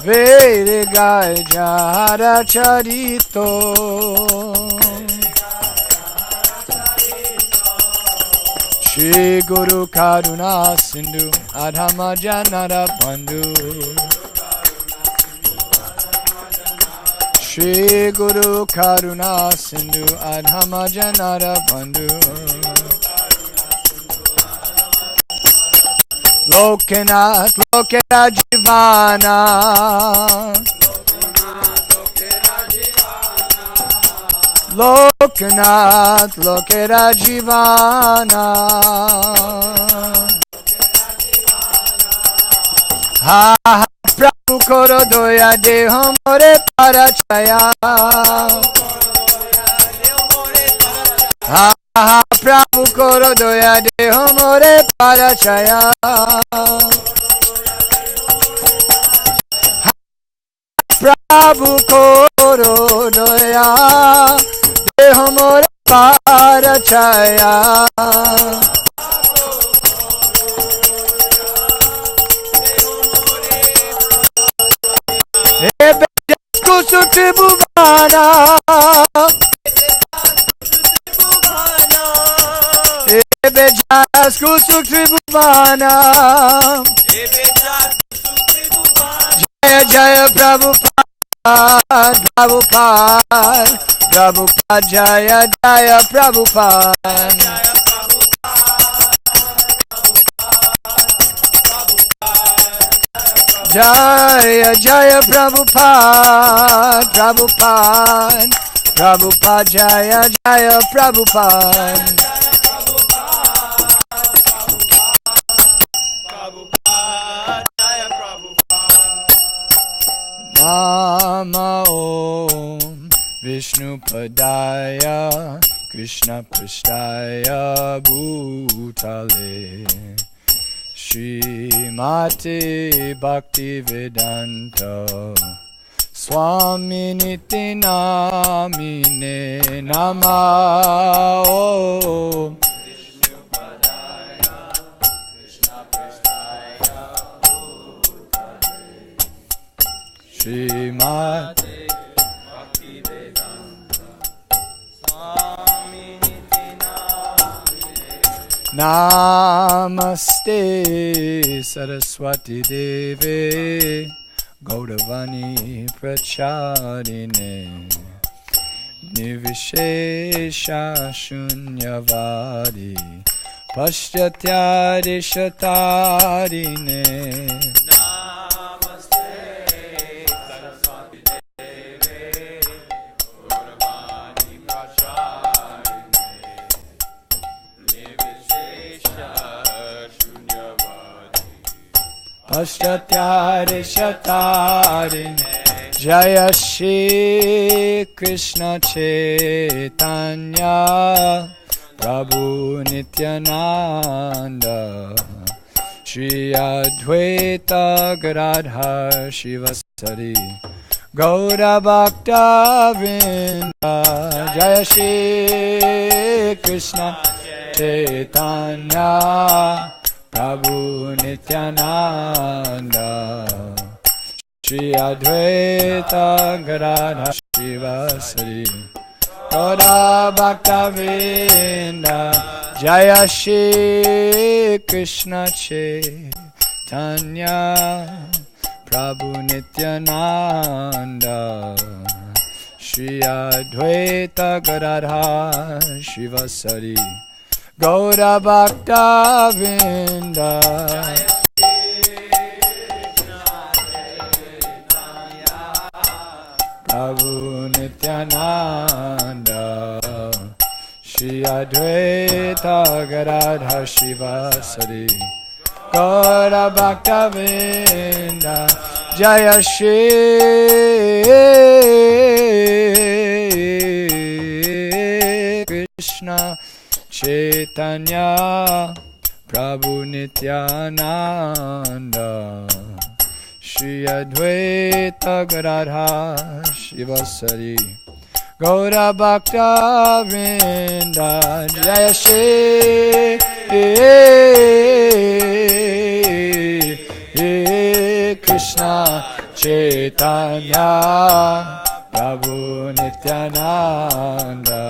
Vede Gai Jara Charito Shri Guru Karuna Sindhu Adhama Janara Bandhu Shri Guru Karuna Sindhu Adhama Janara Bandhu Lokanath Lokera Jivana Lokanath Lokera Jivana Ha ha Prabhu Koro Doya Deho More Parachaya Ha ha Prabhu Koro Doya Deho More Parachaya Prabhu Koro Doya Deho More Parachaya Ebe Jasku Tribhuvana Ebe Jasku Tribhuvana Jaya Jaya Prabhupada Prabhupada Prabhupada Jaya Jaya Prabhupada Jaya Jaya Prabhupada Prabhupada Prabhupada Jaya Jaya Prabhupada Nama Om Vishnu Padaya Krishna Prishtaya Bhutale Srimati Bhakti Vedanta Swami Niti Namine Nama Om Vishnu Padaya Krishna Prishtaya Bhutale Srimati Bhakti Vedanta Swami Niti Namine Namaste Saraswati Devi Gauravani Pracharine Nivishesha Shunyavadi Paschatya Deshatarine Namaste Saraswati Devi Gauravani Pracharine Nivishesha Shunyavadi Paschatya Deshatarine Jaya Shri Krishna Chaitanya Prabhu Nityananda Shri Advaita Gadadhar Shivasari Gaura Bhakta Vrinda Jaya Shri Krishna Chaitanya Prabhu Nityananda Shri Advaita Gadadhar Shivasari Gaura Bhakta Vrinda Jaya Shri Krishna Chaitanya Prabhu Nityananda Shri Advaita Gadadhar Shivasari Gaura Bhakta Vrinda Prabhu Nityananda Shri Advaita Gadadhar Shivasari Gaura Bhakta Vrinda Jaya Shri Krishna Chaitanya Prabhu Nityananda Shri Advaita Gadadhar Shivasari Gaura Bhakta Vrinda Jaya Shri Krishna Chaitanya Chaitanya Prabhu Nityananda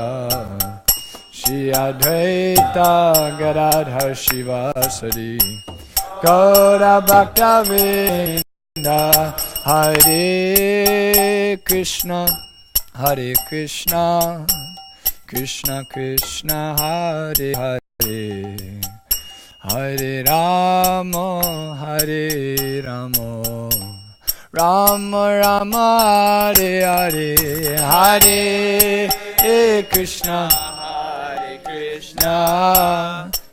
Shri Advaita Gadadhar Shivasari Gaura Bhakta Vrinda Hare Krishna Krishna Krishna Hare Hare Hare Rama Rama Rama Hare Hare Hare Krishna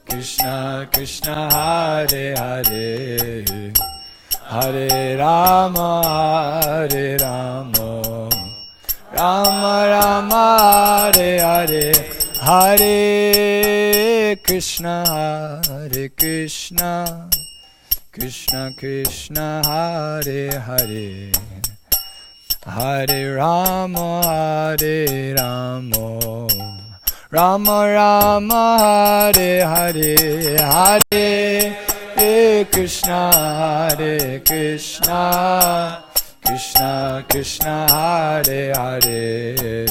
Krishna Krishna Hare Hare Hare Rama Rama Rama Hare Hare Hare Krishna Krishna Krishna Hare Hare Hare Rama Rama Rama Hare Hare Hare Krishna Krishna Krishna Hare Hare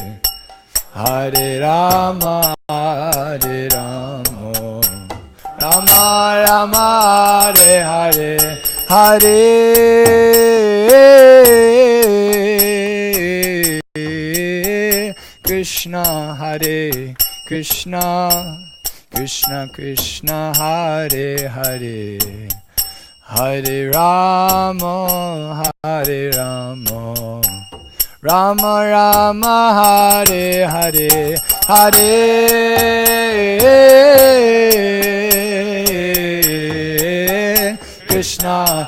Hare Rama Rama Rama Hare Hare Hare Krishna Krishna Krishna Hare Hare Hare Rama Rama Rama Hare Hare Hare Krishna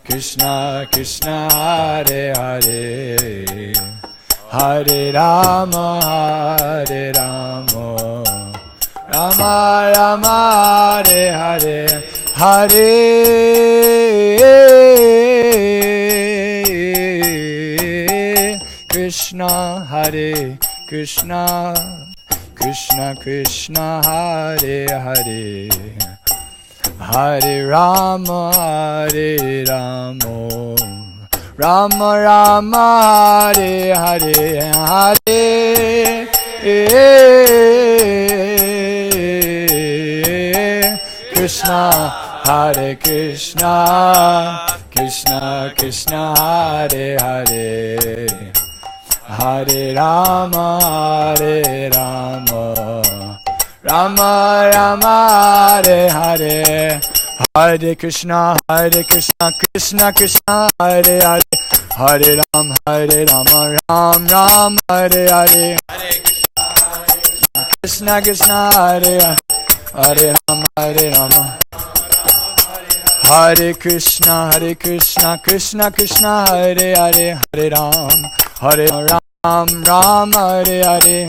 Krishna Krishna Hare Hare Hare Rama Rama Rama Hare Hare Hare Krishna Krishna Krishna Hare Hare Hare Rama Rama Rama Hare Hare Hare Krishna Krishna Krishna Hare Hare Hare Rama Rama Rama Hare Hare Hare Krishna Krishna Krishna Hare Hare Hare Rama Ram Ram Hare Hare Krishna Krishna Hare Hare Rama Hare Krishna Krishna Krishna Hare Hare Hare Ram Ram Hare Hare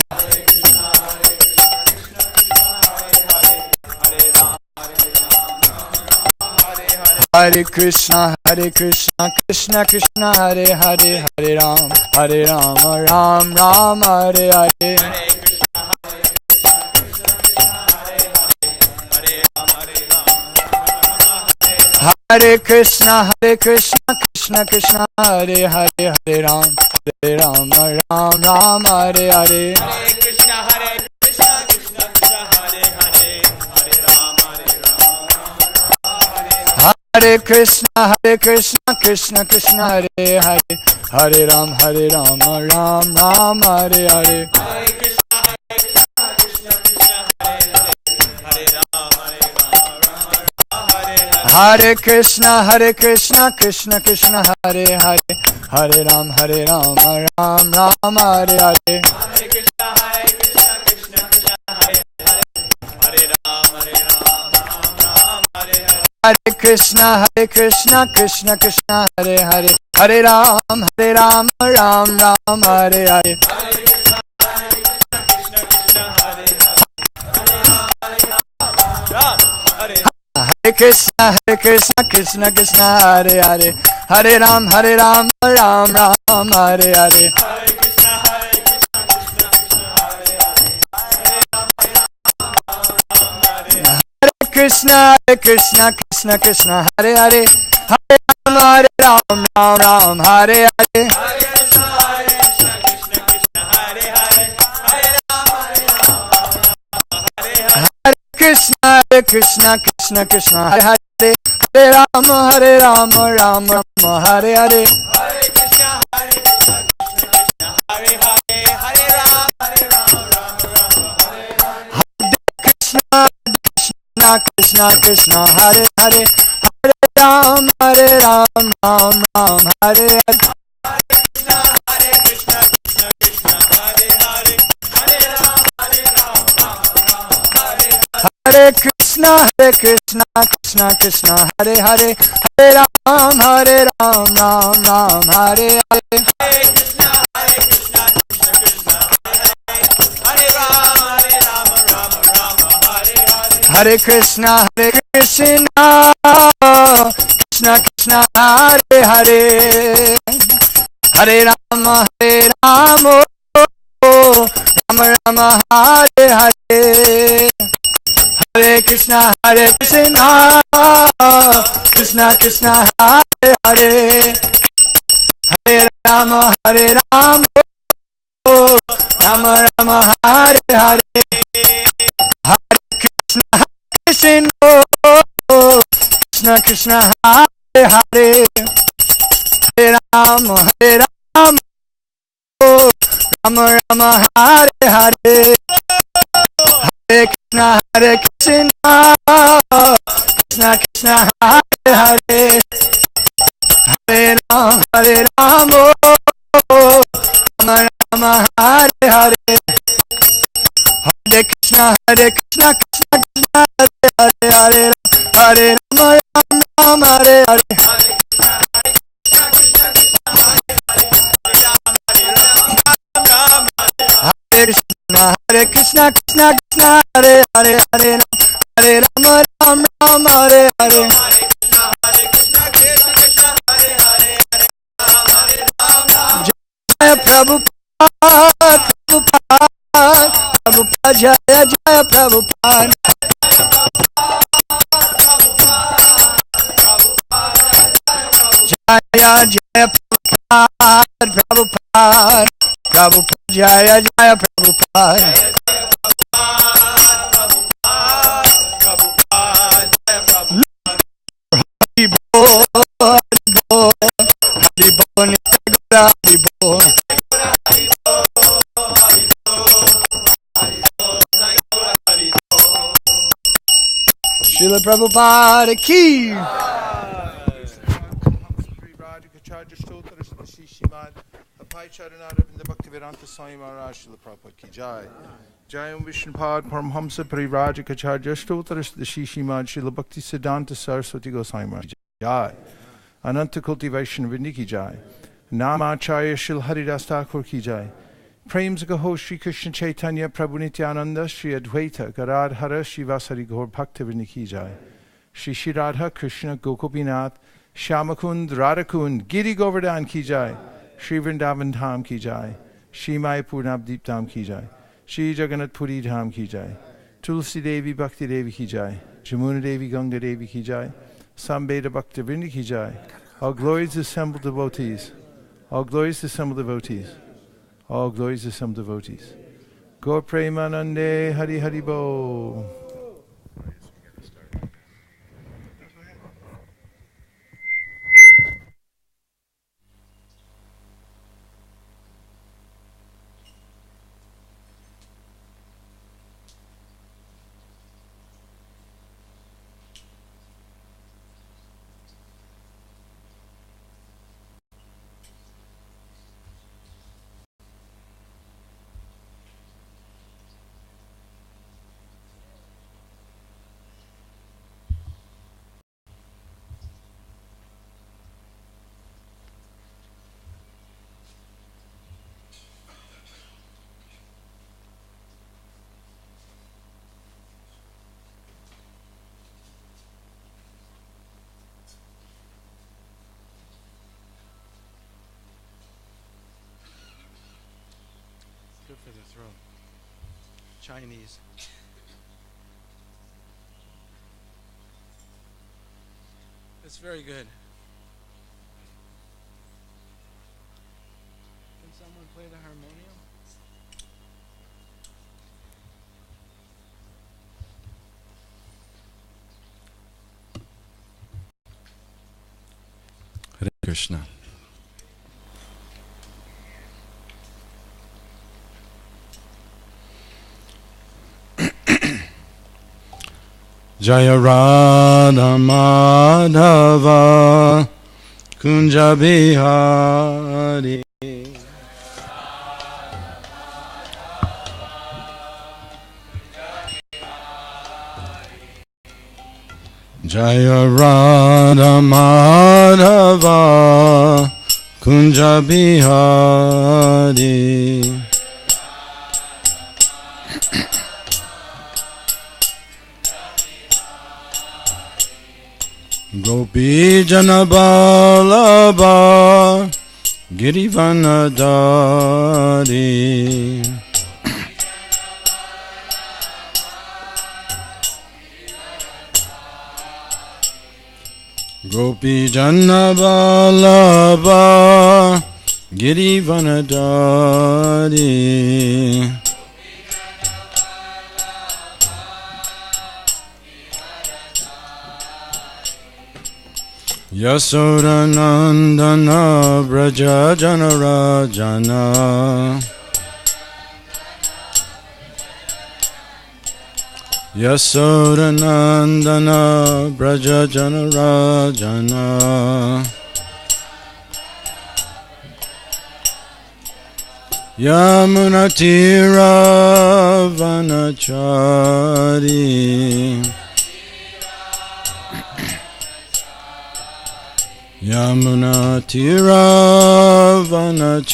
Hare Krishna Krishna Krishna Hare Hare Hare Ram Ram Ram Hare Hare Hare Krishna Krishna Krishna Hare Hare Hare Ram Ram Ram Hare Hare Hare Krishna Krishna Krishna Hare Hare Hare Ram Ram Ram Hare Hare Hare Krishna Krishna Krishna Hare Hare Hare Ram Ram Ram Hare Hare Hare Krishna Krishna Krishna Hare Hare Hare Ram Ram Ram Hare Hare Hare Krishna Krishna Krishna Hare Hare Hare Ram Ram Ram Hare Hare Krishna Krishna Krishna Hare Hare Hare Ram Hare Ram, Ram Ram, Hare Hare. Hare Krishna, Krishna Krishna, Hare Hare. Hare Ram, Ram Ram, Hare Hare. Hare Krishna, Krishna Krishna, Hare Hare. Hare Ram, Ram Ram, Hare Hare. Krishna, Krishna Krishna, Hare Hare. Hare Ram, Ram Ram, Hare Hare. Krishna, Krishna Krishna, Hare Hare. Hare Ram, Ram Ram, Hare Hare. Hare Krishna, Krishna Krishna, Hare Hare. Hare Ram, Ram Ram, Hare Hare. Hare Krishna, Krishna Krishna, Hare Hare. Hare Ram, Ram Hare Hare. Hare Krishna, Krishna Krishna, Hare Hare. Hare Ram, Ram Ram, Hare Hare. Hare Krishna, Krishna Krishna, Hare Hare. Hare Ram, Ram Ram, Hare Hare. Hare Krishna, Krishna Krishna, Hare Hare. Hare Ram, Ram Ram, Hare Hare. Hare Krishna, Krishna Krishna, Hare Hare. Hare Ram, Ram Ram, Hare Hare. Hare Krishna, Krishna Krishna, Hare Hare. Hare Ram, Ram Hare Hare. Hare Krishna, Krishna Krishna, Hare Hare. Hare Ram, Ram Ram, Hare Hare. Jai Prabhupada, Prabhupada, Jai Jai Prabhupada. Jaya Jaya Prabhupada, Prabhupada, Prabhupada, Jaya Jaya Prabhupada. Hari Bol, Hari Bol, Hari Bol, Nitya Hari Bol. Srila Prabhupada ki. Jai Vishnupad Paramhamsa Parivrajacharya Stotra Shishimad Srila Bhakti Siddhanta Saraswati Goswami Maharaj Jai Ananta Kulti Vaishnava Niki Jai Namacharya Shri Haridas Thakur Ki Jai Prem Gaho Shri Krishna Chaitanya Prabhu Nityananda Shri Advaita Garadhara Shri Vasari Gaur Bhaktivinoda Ki Jai Shri Shri Radha Krishna Gokupinath Shyamakund Radhakund Giri Govardhan Ki Jai Shri Vrindavan Dham Ki Jai Shri Mayapur Navdeep Dham Ki Jai Shri Jagannatha Puri Dham Ki Jai Tulsi Devi Bhakti Devi Ki Jai Jamuna Devi Ganga Devi Ki Jai Sambheda Bhakti Vrinda Ki Jai. All glories assembled devotees. All glories assembled devotees. All glories assembled devotees. Gaur Premanande Hari Hari Bo. Good for the throat. Chinese. It's very good. Krishna. Jaya Radha Madhava Kunja Bihari Jaya Radha Madhava Kunja Bihari Gopi Janabalabha Girivanadari Gopi Janabalabha Girivanadari Yasodanandana Braja Janarajana Yasodanandana Braja Janarajana Yamunatira Vanachari Yamuna Tira Vanachari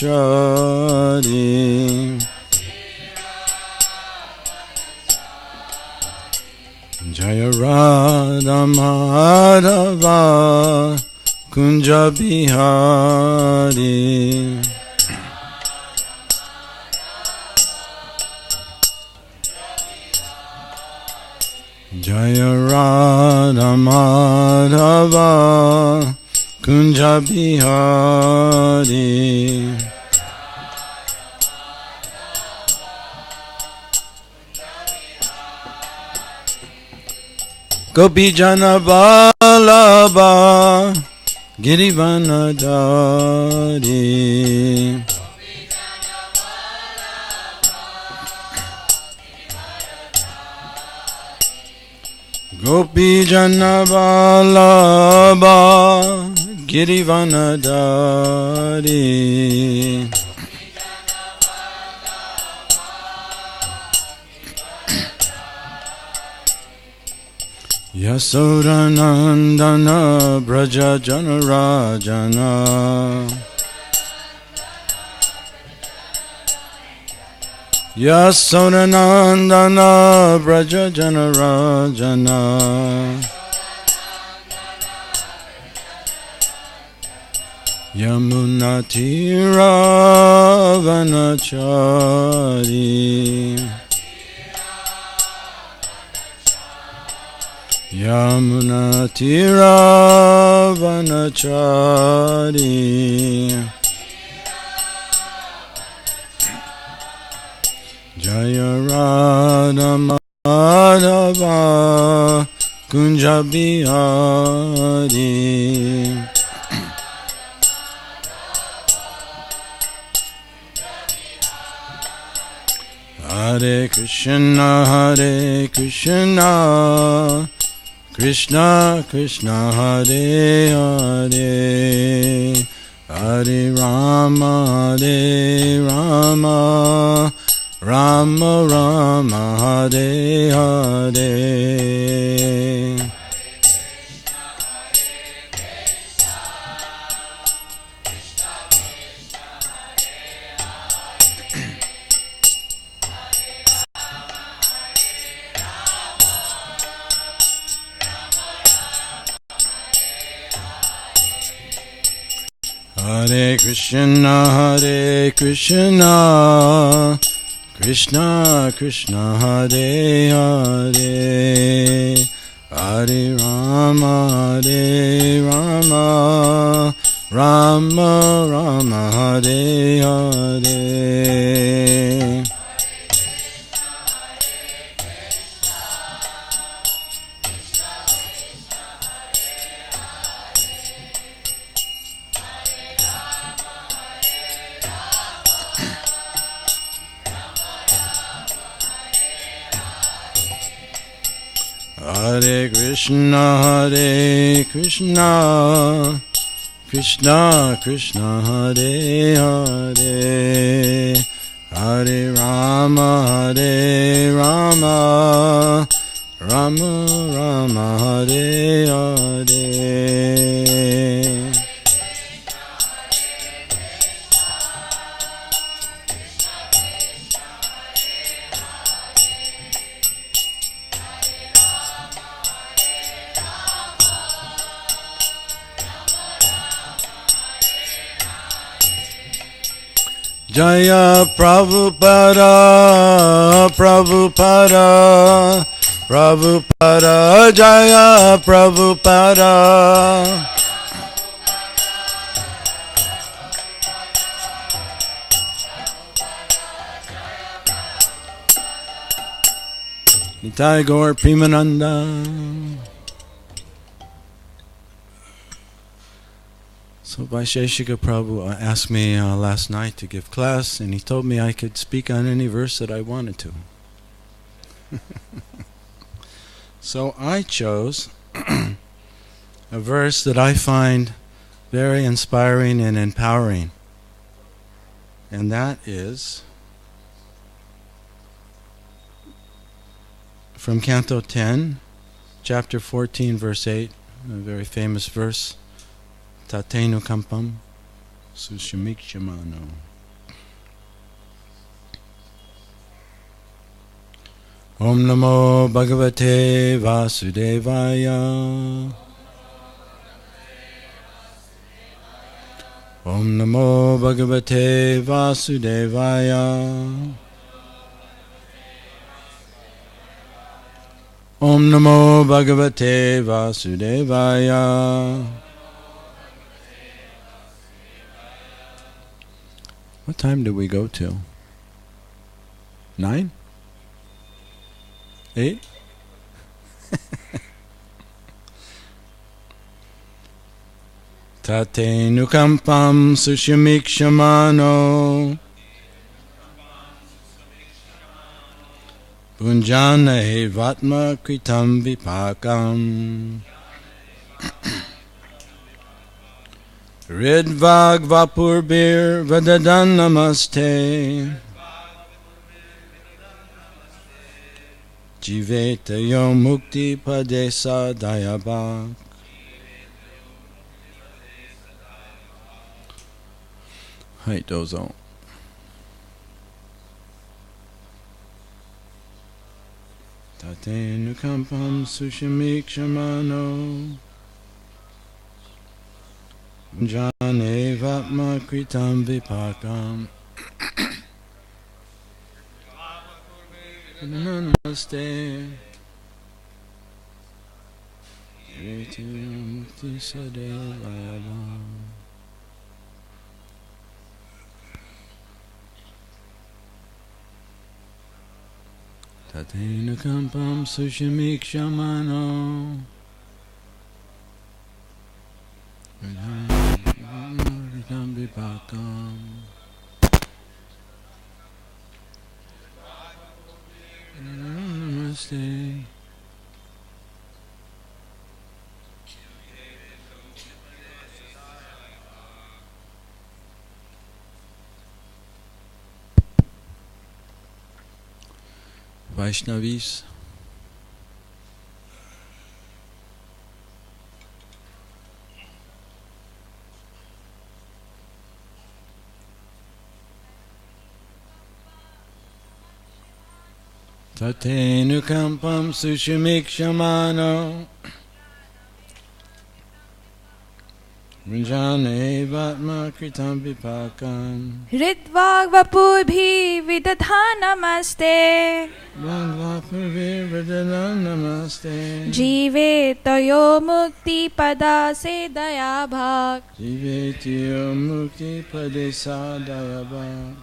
Jaya Radha Madhava Kunja Bihari Jaya Radha Madhava Kunja Bihari Gopi Jana Vallabha Girivanadari Gopi Jana Vallabha Girivanadari Yasodanandana Braja Janarajana Yasodanandana Braja Janarajana Yamunatira Vanachari Yamunatira Vanachari Jaya Radha Madhava Kunja Bihari Hare Krishna Krishna Krishna Hare Hare Hare Rama Rama Rama Hare Hare Hare Krishna Krishna Krishna Hare Hare Hare Rama Rama Rama Hare Hare Hare Krishna, Krishna Krishna, Hare Hare, Hare Rama, Rama Rama, Hare Hare. Jaya Prabhupada, Prabhupada, Prabhupada, Jaya Prabhupada. Nitai Gaur Premananda. So Vaisesika Prabhu asked me last night to give class, and he told me I could speak on any verse that I wanted to. So I chose a verse that I find very inspiring and empowering, and that is from Canto 10, chapter 14, verse 8, a very famous verse. Tatenu kampam sushamikshamano. Om Namo Bhagavate Vasudevaya. Om Namo Bhagavate Vasudevaya. Om Namo Bhagavate Vasudevaya. What time did we go to? 9? 8? Tatenu kampam sushamikshamano Punjana evatma kritam vipakam Ridvag vapurbir vadadan namaste Jiveta yom mukti padesa dayabak. Hai dozo. Tatenu kampam sushamikshamano Jane vatma kritam vipakam Namaste Jiveti mukti sadevayabam. Tatena kampam sushamikshamano Kritam vipakam Namaste Vaishnavis, Tatenu kampam sushamikshamano Ranjane vatma kritam vipakam Ritvag vapubhi vidadha namaste Vangvapurvir vadalam namaste Jive tayo mukti pada se daya bhak Jivetiyo mukti padesa dayabha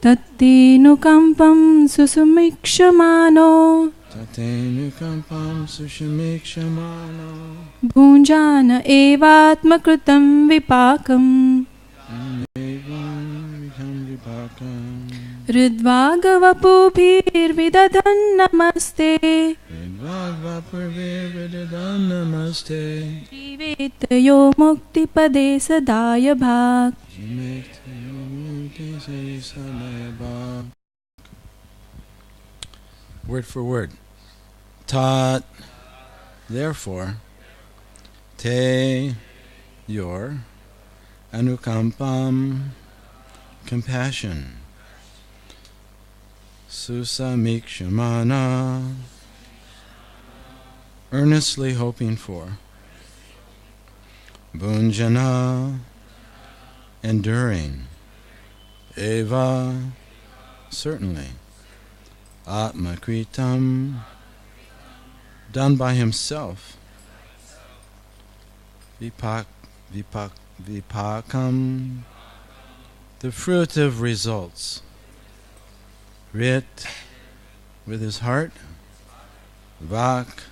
Tattenu kampam susumikshamano Tatenu kampam sushamikshamano Bhunjana evatmakrutam vipakam Ridvagavapubhir vidadhan namaste Purvivedam Namaste. Jivetayo muktipade sadaya bhak. Word for word. Tat, therefore, te, your, anukampam, compassion, susamikshamana, earnestly hoping for, bhunjana, enduring, eva, certainly, atmakritam, done by himself, vipakam, the fruit of results, rit, with his heart, vak,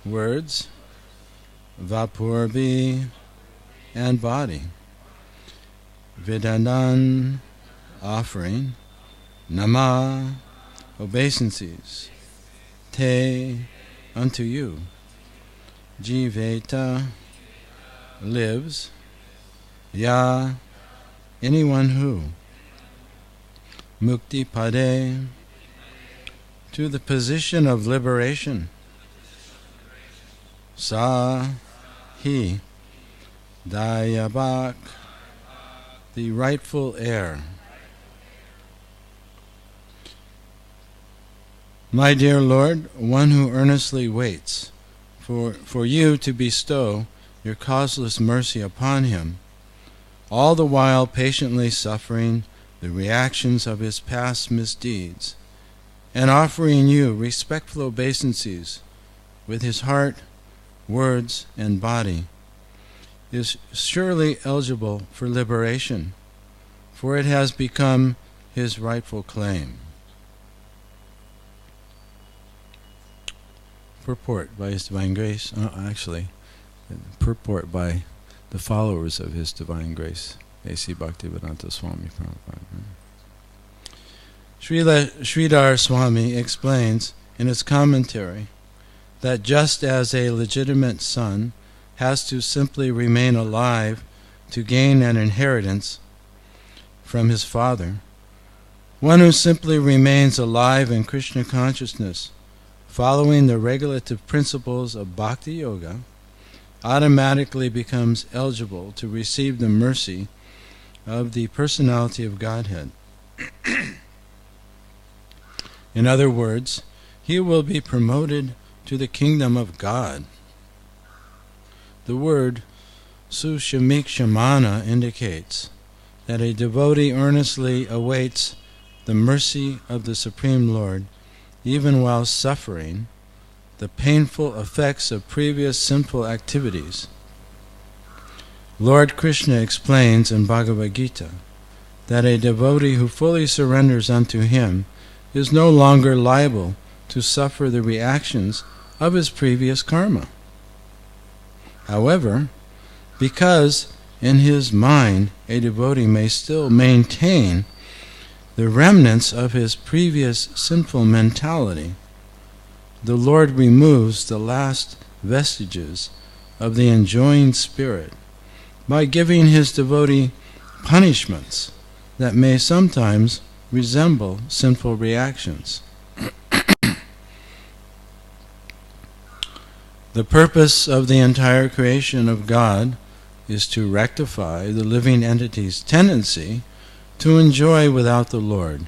words, vapurbi, and body, vidanan, offering, nama, obeisances, te, unto you, jiveta, lives, ya, anyone who, mukti pade, to the position of liberation, sa, he, dayabak, the rightful heir. My dear Lord, one who earnestly waits for you to bestow your causeless mercy upon him, all the while patiently suffering the reactions of his past misdeeds, and offering you respectful obeisances with his heart, words, and body, is surely eligible for liberation, for it has become his rightful claim. Purport by His Divine Grace, purport by the followers of His Divine Grace, A.C. Bhaktivedanta Swami Prabhupada. Sridhar Swami explains in his commentary that just as a legitimate son has to simply remain alive to gain an inheritance from his father, one who simply remains alive in Krishna consciousness, following the regulative principles of Bhakti Yoga, automatically becomes eligible to receive the mercy of the personality of Godhead. In other words, he will be promoted to the kingdom of God. The word susamikshamana indicates that a devotee earnestly awaits the mercy of the Supreme Lord even while suffering the painful effects of previous sinful activities. Lord Krishna explains in Bhagavad Gita that a devotee who fully surrenders unto him is no longer liable to suffer the reactions of his previous karma. However, because in his mind a devotee may still maintain the remnants of his previous sinful mentality, the Lord removes the last vestiges of the enjoying spirit by giving his devotee punishments that may sometimes resemble sinful reactions. The purpose of the entire creation of God is to rectify the living entity's tendency to enjoy without the Lord,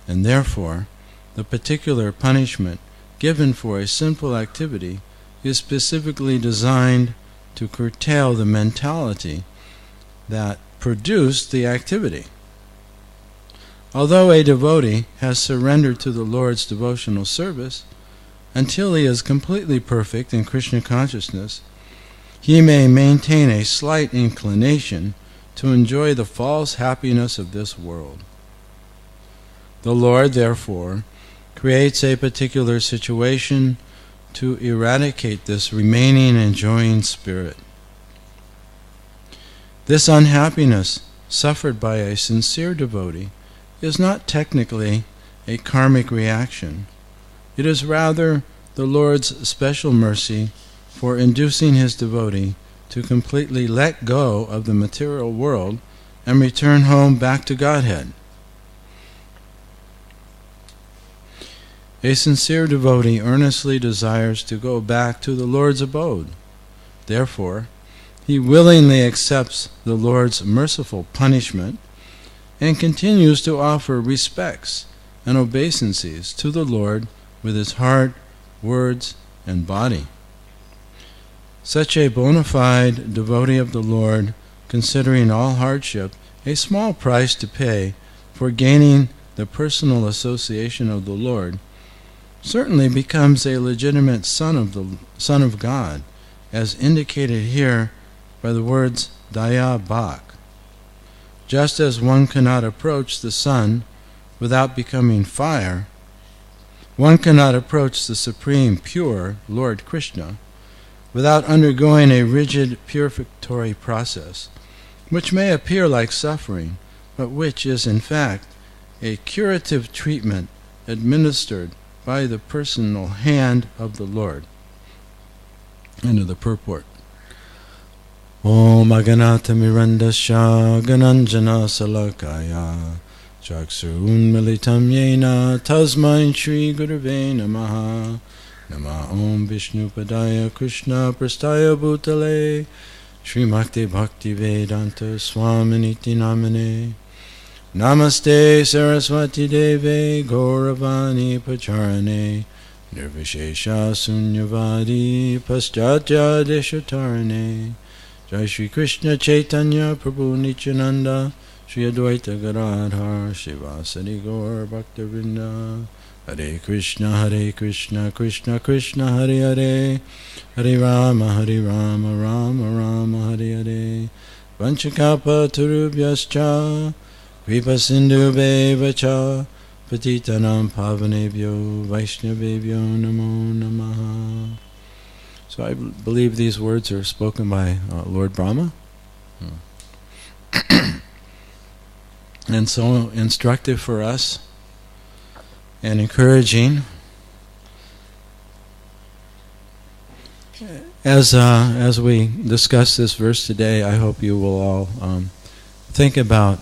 and therefore the particular punishment given for a sinful activity is specifically designed to curtail the mentality that produced the activity. Although a devotee has surrendered to the Lord's devotional service, until he is completely perfect in Krishna consciousness, he may maintain a slight inclination to enjoy the false happiness of this world. The Lord, therefore, creates a particular situation to eradicate this remaining enjoying spirit. This unhappiness suffered by a sincere devotee is not technically a karmic reaction. It is rather the Lord's special mercy for inducing his devotee to completely let go of the material world and return home back to Godhead. A sincere devotee earnestly desires to go back to the Lord's abode. Therefore, he willingly accepts the Lord's merciful punishment and continues to offer respects and obeisances to the Lord with his heart, words, and body. Such a bona fide devotee of the Lord, considering all hardship a small price to pay for gaining the personal association of the Lord, certainly becomes a legitimate son of God, as indicated here by the words Daya Bhak. Just as one cannot approach the sun without becoming fire, one cannot approach the Supreme Pure, Lord Krishna, without undergoing a rigid purificatory process, which may appear like suffering, but which is in fact a curative treatment administered by the personal hand of the Lord. End of the purport. Om Jagannatha Mirandasya Gananjana Salakaya Chaksurun Militam Yena Tasmai Shri Gurave Namaha Nama Om Vishnu Padaya Krishna Prastaya Bhutale Srimakti Bhakti Vedanta Swaminiti Namane Namaste Saraswati Deve Gauravani Pacharane Nirvishesha Sunyavadi Paschatya Deshatarane Jai Shri Krishna Chaitanya Prabhu Nityananda Shri Advaita Gadadhar Shivasadi Gaur Bhaktivinoda Hare Krishna Krishna Krishna Hare Hare Hare Rama Rama Rama Hare Hare Vanchakapa Turubhyascha Kripa Sindhu Bevacha Patitanam Pavanebhyo Vaishnavebhyo Namo Namaha. So I believe these words are spoken by Lord Brahma. And so instructive for us and encouraging. As we discuss this verse today, I hope you will all think about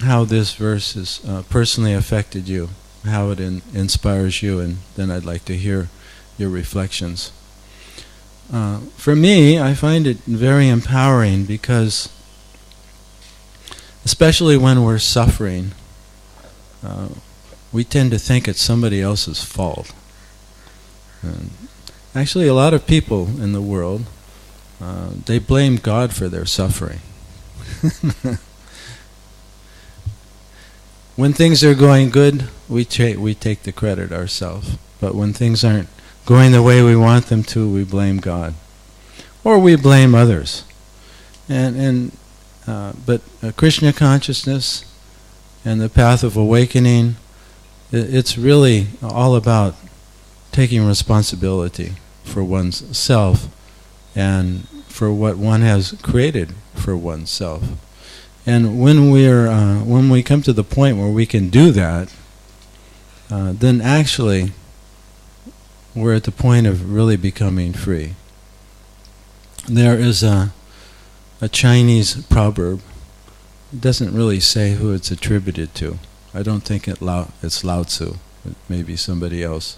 how this verse has personally affected you, how it inspires you, and then I'd like to hear your reflections. For me, I find it very empowering because, especially when we're suffering, we tend to think it's somebody else's fault. Actually, a lot of people in the world, they blame God for their suffering. When things are going good, we take the credit ourselves. But when things aren't going the way we want them to, we blame God, or we blame others. But Krishna consciousness and the path of awakening, it's really all about taking responsibility for one's self and for what one has created for oneself. And when we come to the point where we can do that, then actually we're at the point of really becoming free. There is a Chinese proverb. It doesn't really say who it's attributed to. I don't think it's Lao Tzu. It may be somebody else.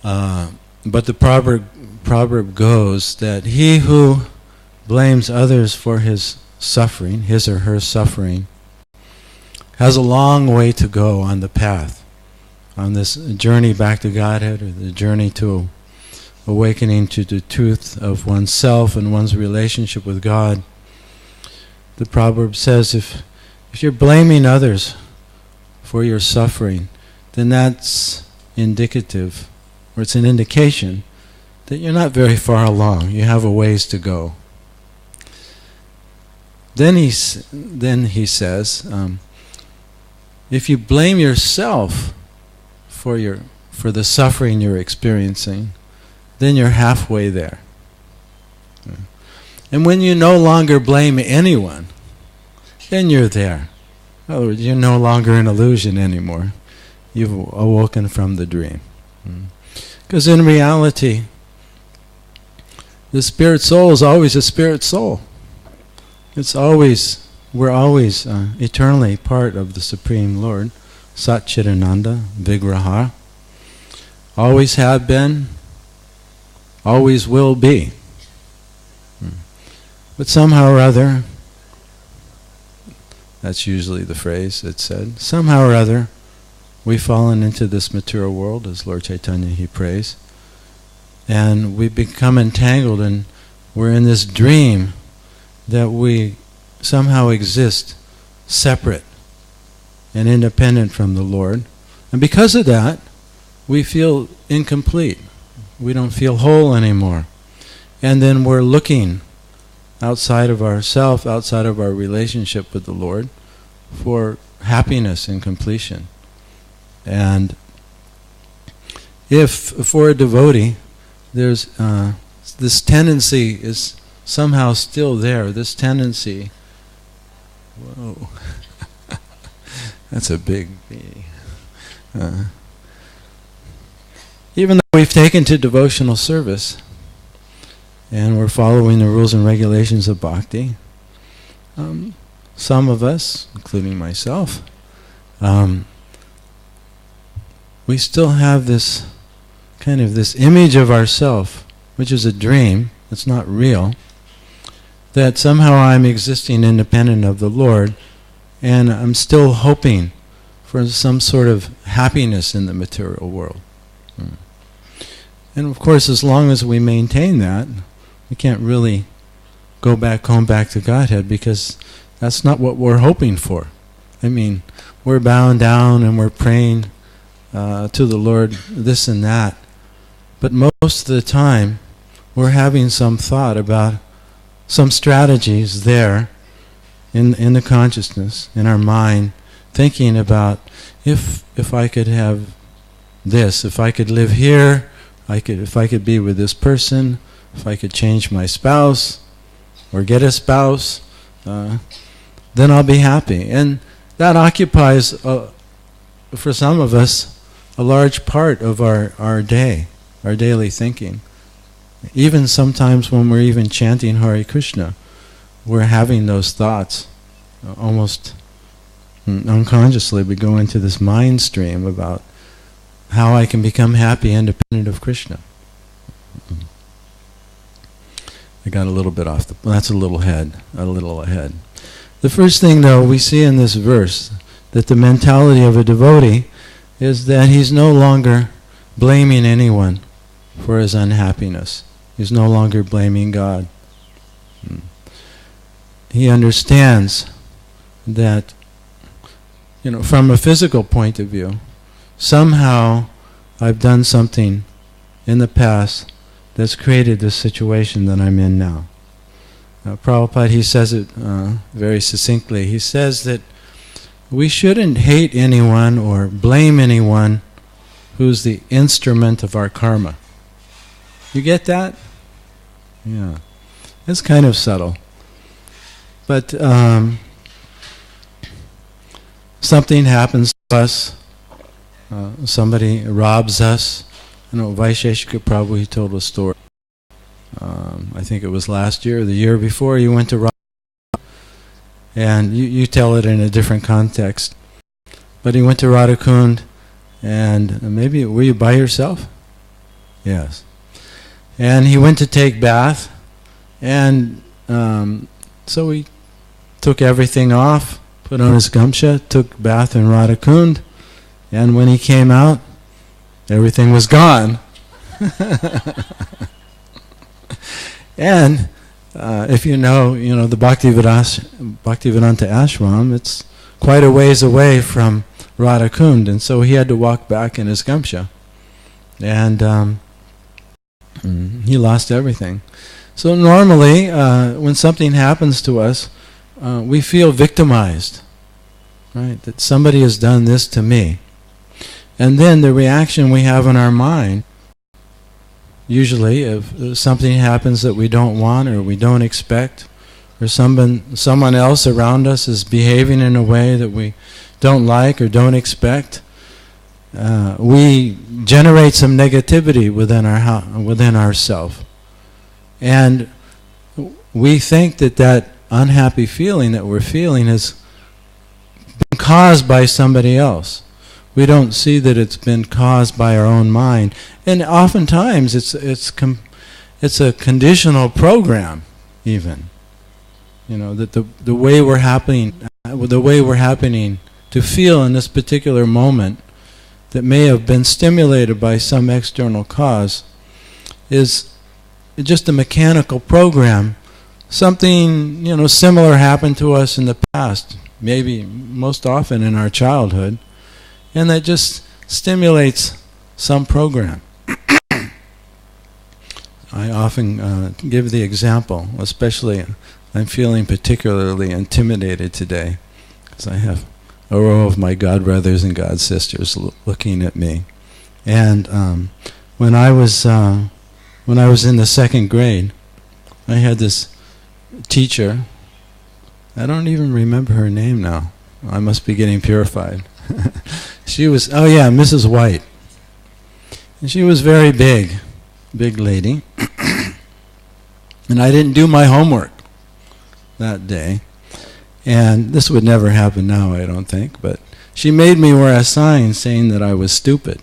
But the proverb goes that he who blames others for his suffering, his or her suffering, has a long way to go on the path, on this journey back to Godhead, or the journey to awakening to the truth of oneself and one's relationship with God. The proverb says, if you're blaming others for your suffering, then that's indicative, or it's an indication that you're not very far along. You have a ways to go. Then he says, if you blame yourself for the suffering you're experiencing, then you're halfway there. And when you no longer blame anyone, then you're there. In other words, you're no longer an illusion anymore. you've awoken from the dream. Because in reality, the spirit soul is always a spirit soul. We're always eternally part of the Supreme Lord, Satchidananda, Vigraha. Always have been, always will be. But somehow or other, that's usually the phrase that's said, somehow or other, we've fallen into this material world, as Lord Chaitanya, he prays, and we become entangled, and we're in this dream that we somehow exist separate and independent from the Lord. And because of that, we feel incomplete. We don't feel whole anymore. And then we're looking outside of ourself, outside of our relationship with the Lord, for happiness and completion. And if for a devotee, there's this tendency is somehow still there, this tendency, whoa, that's a big bee. Even though we've taken to devotional service and we're following the rules and regulations of bhakti, some of us, including myself, we still have this kind of this image of ourself, which is a dream, it's not real, that somehow I'm existing independent of the Lord, and I'm still hoping for some sort of happiness in the material world. And of course, as long as we maintain that, we can't really go back home back to Godhead, because that's not what we're hoping for. I mean, we're bowing down and we're praying to the Lord this and that, but most of the time we're having some thought about some strategies there in the consciousness, in our mind, thinking about if I could have this, if I could live here, if I could be with this person, if I could change my spouse or get a spouse, then I'll be happy. And that occupies, for some of us, a large part of our day, our daily thinking. Even sometimes when we're even chanting Hare Krishna, we're having those thoughts. Almost unconsciously we go into this mind stream about how I can become happy independent of Krishna. I got a little bit off that's a little ahead. The first thing, though, we see in this verse that the mentality of a devotee is that he's no longer blaming anyone for his unhappiness. He's no longer blaming God. He understands that, from a physical point of view, somehow I've done something in the past that's created this situation that I'm in now. Prabhupada, he says it very succinctly. He says that we shouldn't hate anyone or blame anyone who's the instrument of our karma. You get that? Yeah. It's kind of subtle. But something happens to us. Somebody robs us. Vaisesika Prabhu, he told a story. I think it was last year or the year before, he went to rob. And you tell it in a different context. But he went to Radhakund, and maybe, were you by yourself? Yes. And he went to take bath, and so he took everything off, put on his gamcha, took bath in Radhakund, and when he came out, everything was gone. And if you know the Bhaktivedanta ashram, it's quite a ways away from Radhakund, and so he had to walk back in his gamcha. And he lost everything. So normally, when something happens to us, we feel victimized, right? That somebody has done this to me. And then the reaction we have in our mind, usually if something happens that we don't want or we don't expect, or someone else around us is behaving in a way that we don't like or don't expect, we generate some negativity within ourself, and we think that unhappy feeling that we're feeling has been caused by somebody else. We don't see that it's been caused by our own mind, and oftentimes it's a conditional program, even. You know, that the way we're happening to feel in this particular moment, that may have been stimulated by some external cause, is just a mechanical program. Something, you know, similar happened to us in the past, maybe most often in our childhood, and that just stimulates some program. I often give the example, especially I'm feeling particularly intimidated today, because I have a row of my god brothers and god sisters looking at me. And when I was in the second grade, I had this teacher. I don't even remember her name now. I must be getting purified. She was, oh yeah, Mrs. White. And she was very big lady. And I didn't do my homework that day. And this would never happen now, I don't think, but she made me wear a sign saying that I was stupid.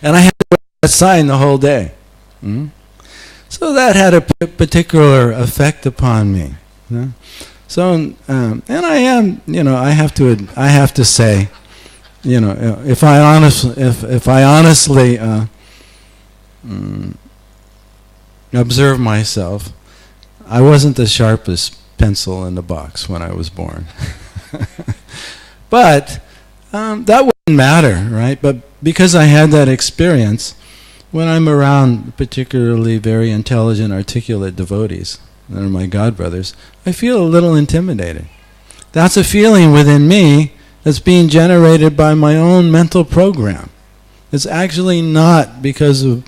And I had to wear that sign the whole day. So that had a particular effect upon me. So, and I am, you know, I have to say, you know, if I honestly observe myself, I wasn't the sharpest pencil in the box when I was born. But that wouldn't matter, right? But because I had that experience, when I'm around particularly very intelligent, articulate devotees, that are my god brothers, I feel a little intimidated. That's a feeling within me that's being generated by my own mental program. It's actually not because of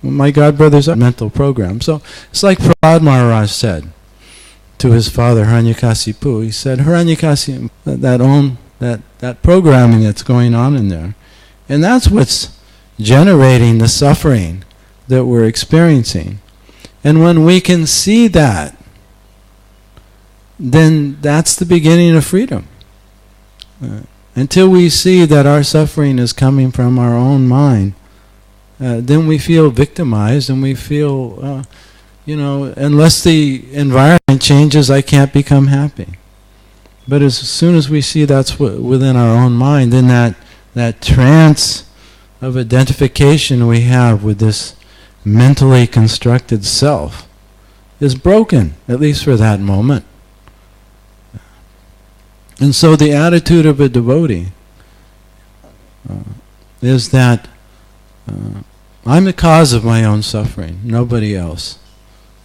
my god brothers' mental program. So it's like Prahlad Maharaj said to his father Hiranyakasipu. He said, Hiranyakasipu, that programming that's going on in there, and that's what's generating the suffering that we're experiencing. And when we can see that, then that's the beginning of freedom. Until we see that our suffering is coming from our own mind, then we feel victimized, and we feel, you know, unless the environment changes, I can't become happy. But as soon as we see that's within our own mind, then that trance of identification we have with this mentally constructed self is broken, at least for that moment. And so the attitude of a devotee is that I'm the cause of my own suffering, nobody else.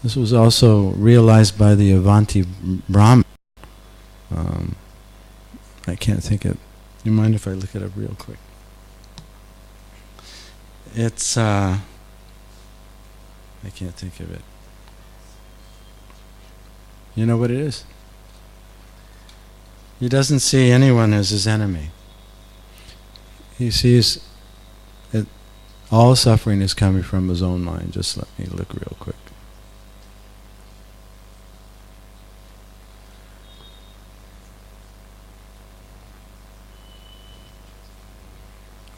This was also realized by the Avanti Brahmin. I can't think of... Do you mind if I look it up real quick? It's... I can't think of it. You know what it is? He doesn't see anyone as his enemy. He sees that all suffering is coming from his own mind. Just let me look real quick.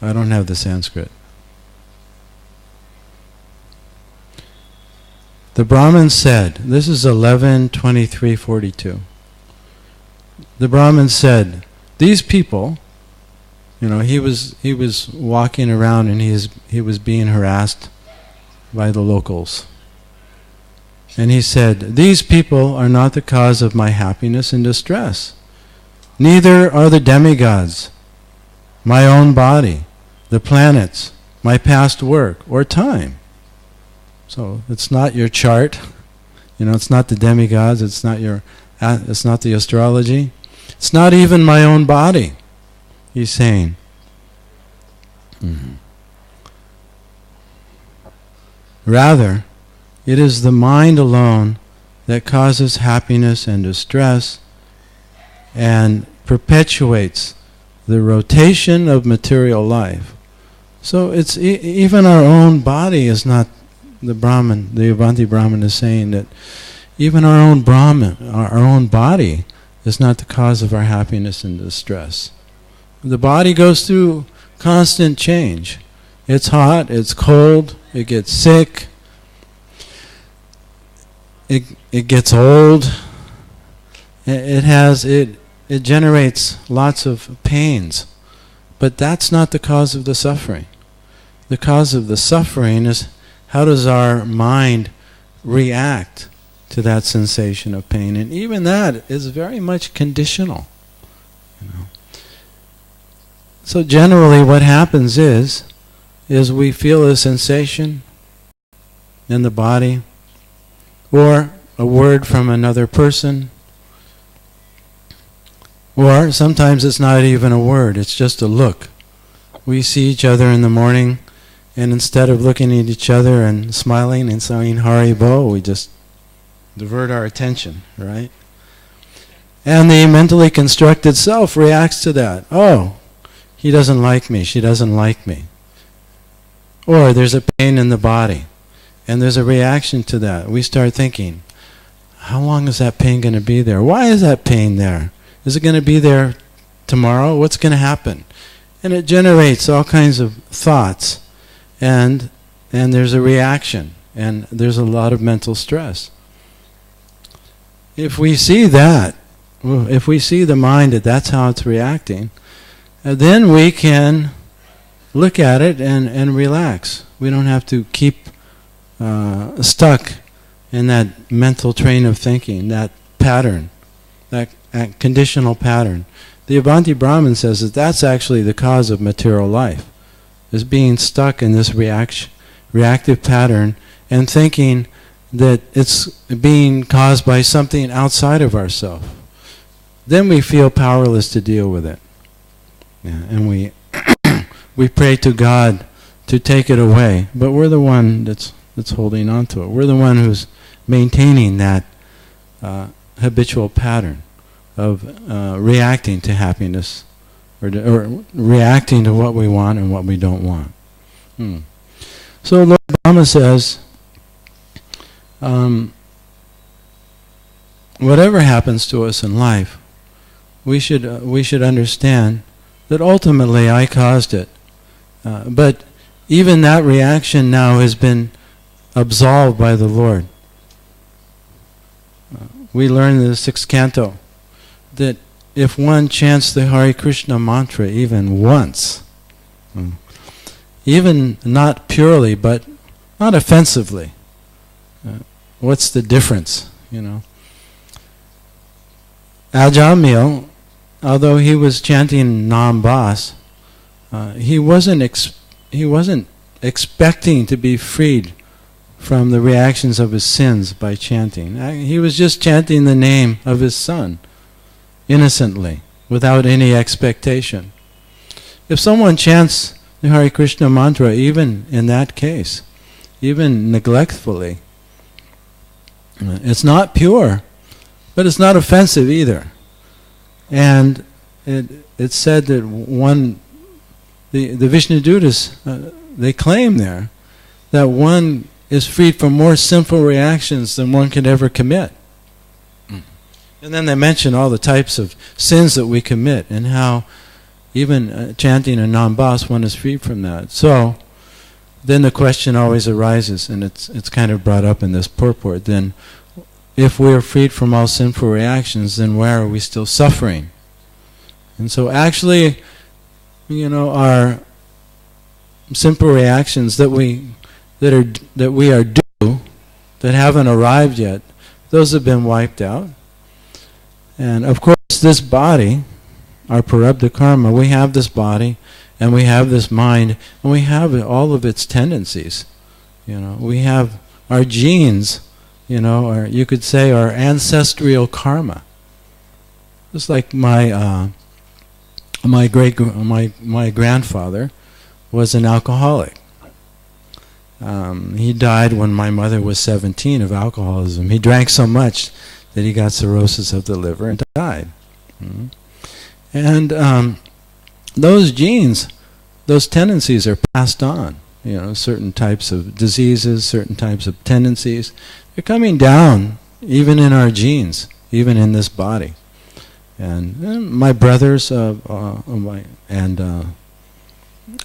I don't have the Sanskrit. The Brahmin said, this is 11:23:42. The Brahmin said, these people, you know, he was walking around and he was being harassed by the locals. And he said, these people are not the cause of my happiness and distress. Neither are the demigods, my own body, the planets, my past work, or time. So it's not your chart, you know, it's not the demigods, it's not the astrology, it's not even my own body, he's saying. Rather, it is the mind alone that causes happiness and distress and perpetuates the rotation of material life. So it's even our own body is not the Brahman. The Avanti Brahman is saying that even our own Brahman, our own body, is not the cause of our happiness and distress. The body goes through constant change. It's hot, it's cold, it gets sick, it gets old. It generates lots of pains, but that's not the cause of the suffering. The cause of the suffering is how does our mind react to that sensation of pain, and even that is very much conditional. So generally, what happens is we feel a sensation in the body, or a word from another person. Or sometimes it's not even a word, it's just a look. We see each other in the morning, and instead of looking at each other and smiling and saying Haribo, we just divert our attention, right? And the mentally constructed self reacts to that. Oh, he doesn't like me, she doesn't like me. Or there's a pain in the body, and there's a reaction to that. We start thinking, how long is that pain going to be there? Why is that pain there? Is it going to be there tomorrow? What's going to happen? And it generates all kinds of thoughts, and there's a reaction, and there's a lot of mental stress. If we see that, if we see the mind that that's how it's reacting, then we can look at it and relax. We don't have to keep stuck in that mental train of thinking, that pattern, that conditional pattern. The Avanti Brahman says that that's actually the cause of material life, is being stuck in this reactive pattern and thinking that it's being caused by something outside of ourselves. Then we feel powerless to deal with it. Yeah, and we pray to God to take it away, but we're the one that's holding on to it. We're the one who's maintaining that habitual pattern of reacting to happiness, or reacting to what we want and what we don't want. So Lord Brahma says, whatever happens to us in life, we should understand that ultimately I caused it. But even that reaction now has been absolved by the Lord. We learn in the 6th canto that if one chants the Hare Krishna mantra even once, even not purely, but not offensively, what's the difference, Ajamil, although he was chanting Nam Bas, he wasn't expecting to be freed from the reactions of his sins by chanting. He was just chanting the name of his son, innocently, without any expectation. If someone chants the Hare Krishna mantra, even in that case, even neglectfully, it's not pure, but it's not offensive either. And it's said that the Vishnudutas, they claim there that one is freed from more sinful reactions than one could ever commit. And then they mention all the types of sins that we commit, and how even chanting a Nam-Bas, one is freed from that. So then the question always arises, and it's kind of brought up in this purport, then if we are freed from all sinful reactions, then why are we still suffering? And so actually, our simple reactions that we are due, that haven't arrived yet, those have been wiped out. And of course, this body, our prarabdha karma, we have this body, and we have this mind, and we have all of its tendencies. We have our genes, or you could say our ancestral karma. Just like my grandfather was an alcoholic. He died when my mother was 17 of alcoholism. He drank so much that he got cirrhosis of the liver and died. And those genes, those tendencies are passed on. Certain types of diseases, certain types of tendencies, they're coming down even in our genes, even in this body. And my brothers and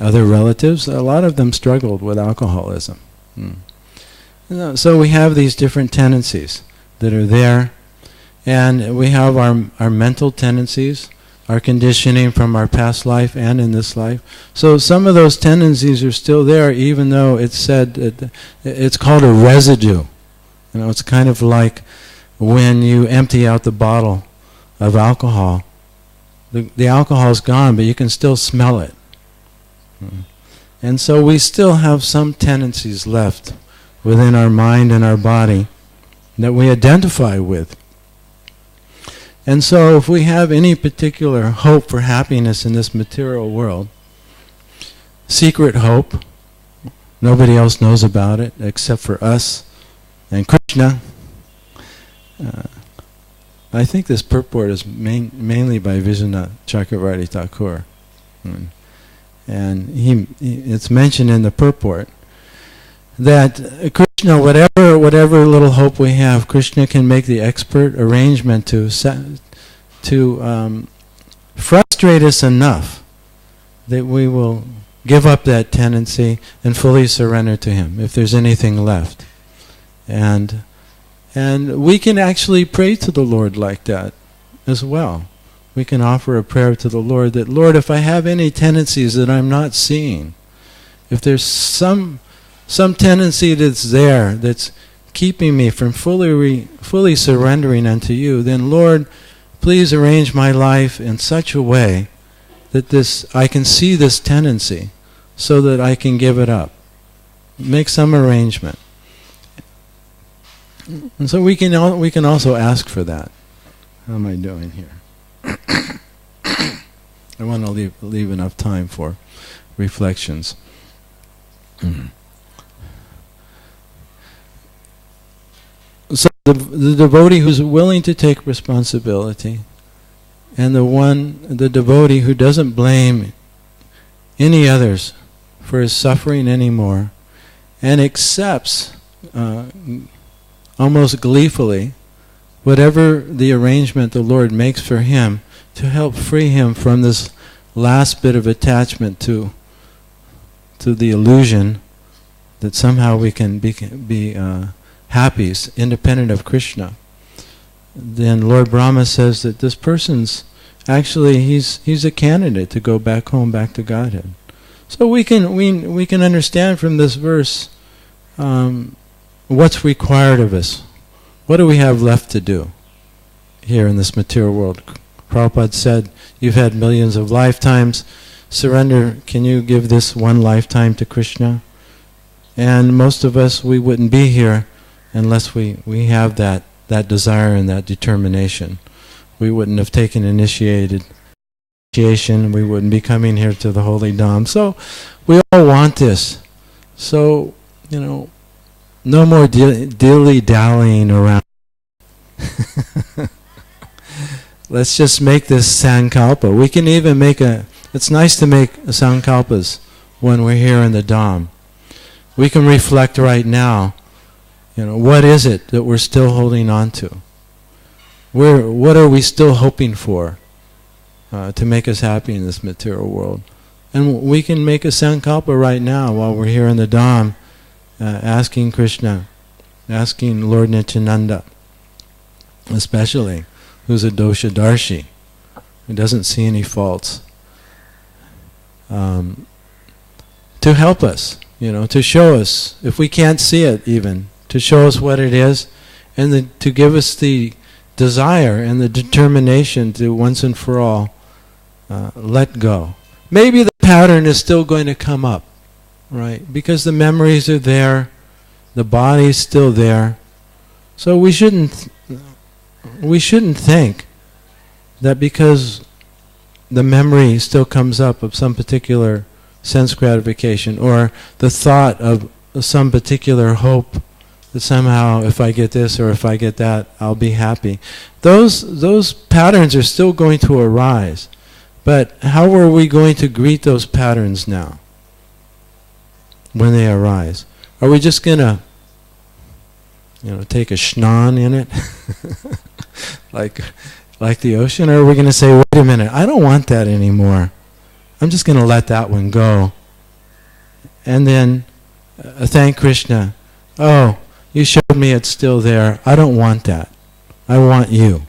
other relatives, a lot of them struggled with alcoholism. So we have these different tendencies that are there, and we have our mental tendencies, our conditioning from our past life and in this life. So some of those tendencies are still there, even though it's said that it's called a residue. It's kind of like when you empty out the bottle of alcohol. The alcohol's gone, but you can still smell it. And so we still have some tendencies left within our mind and our body that we identify with. And so if we have any particular hope for happiness in this material world, secret hope, nobody else knows about it except for us and Krishna. I think this purport is mainly by Vijayanath Chakravarti Thakur. And it's mentioned in the purport that Krishna, whatever little hope we have, Krishna can make the expert arrangement to frustrate us enough that we will give up that tendency and fully surrender to Him if there's anything left. And we can actually pray to the Lord like that as well. We can offer a prayer to the Lord that, Lord, if I have any tendencies that I'm not seeing, if there's some tendency that's there that's keeping me from fully surrendering unto you, then Lord, please arrange my life in such a way that I can see this tendency so that I can give it up. Make some arrangement. And so we can also ask for that. How am I doing here? I want to leave enough time for reflections. So the devotee who's willing to take responsibility, and the devotee who doesn't blame any others for his suffering anymore, and accepts almost gleefully whatever the arrangement the Lord makes for him to help free him from this last bit of attachment to the illusion that somehow we can be happy, independent of Krishna. Then Lord Brahma says that this person's actually he's a candidate to go back home, back to Godhead. So we can understand from this verse what's required of us. What do we have left to do here in this material world? Prabhupada said, you've had millions of lifetimes. Surrender, can you give this one lifetime to Krishna? And most of us, we wouldn't be here unless we have that desire and that determination. We wouldn't have taken initiation. We wouldn't be coming here to the Holy Dham. So we all want this. So, no more dilly-dallying around. Let's just make this sankalpa. We can even it's nice to make sankalpas when we're here in the Dham. We can reflect right now, what is it that we're still holding on to? What are we still hoping for to make us happy in this material world? And we can make a sankalpa right now while we're here in the Dham, asking Krishna, asking Lord Nityananda, especially, who's a dosha darshi, who doesn't see any faults, to help us, to show us, if we can't see it even, to show us what it is, and to give us the desire and the determination to once and for all let go. Maybe the pattern is still going to come up, right? Because the memories are there, the body's still there. So we shouldn't think that because the memory still comes up of some particular sense gratification, or the thought of some particular hope that somehow if I get this or if I get that, I'll be happy. Those patterns are still going to arise. But how are we going to greet those patterns now when they arise? Are we just going to, take a schnan in it, like the ocean, or are we going to say, wait a minute, I don't want that anymore. I'm just going to let that one go. And then thank Krishna. Oh, you showed me it's still there. I don't want that. I want you.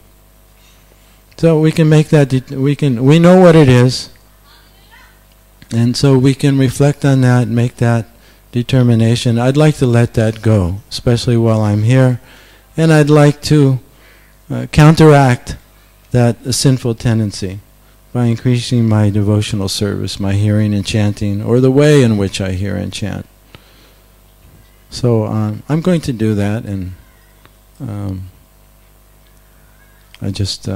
So we can make that, we know what it is. And so we can reflect on that, make that determination. I'd like to let that go, especially while I'm here. And I'd like to counteract that sinful tendency by increasing my devotional service, my hearing and chanting, or the way in which I hear and chant. So I'm going to do that, and I just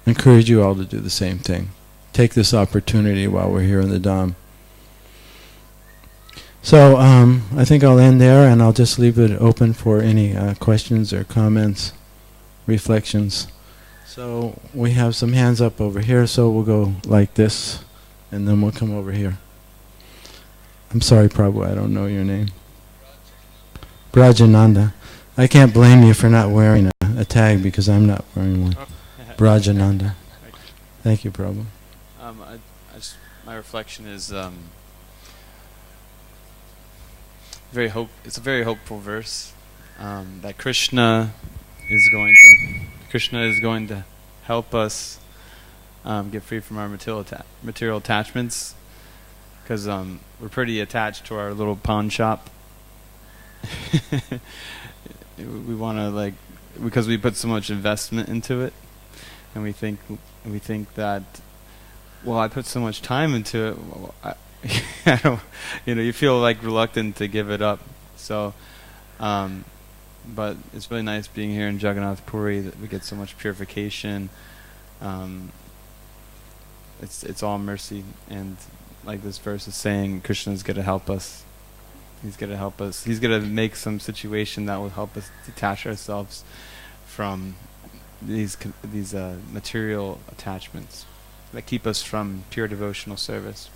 encourage you all to do the same thing. Take this opportunity while we're here in the Dham. So I think I'll end there, and I'll just leave it open for any questions or comments, reflections. So we have some hands up over here, so we'll go like this, and then we'll come over here. I'm sorry, Prabhu, I don't know your name. Brajananda. I can't blame you for not wearing a tag because I'm not wearing one. Brajananda. Thank you, Prabhu. My reflection is it's a very hopeful verse that Krishna is going to help us get free from our material attachments, because we're pretty attached to our little pawn shop. We want to, because we put so much investment into it, and we think that, well, I put so much time into it. Well, I don't, you feel reluctant to give it up. So, but it's really nice being here in Jagannatha Puri, that we get so much purification. It's all mercy, and like this verse is saying, Krishna's going to help us. He's going to help us. He's going to make some situation that will help us detach ourselves from these material attachments that keep us from pure devotional service.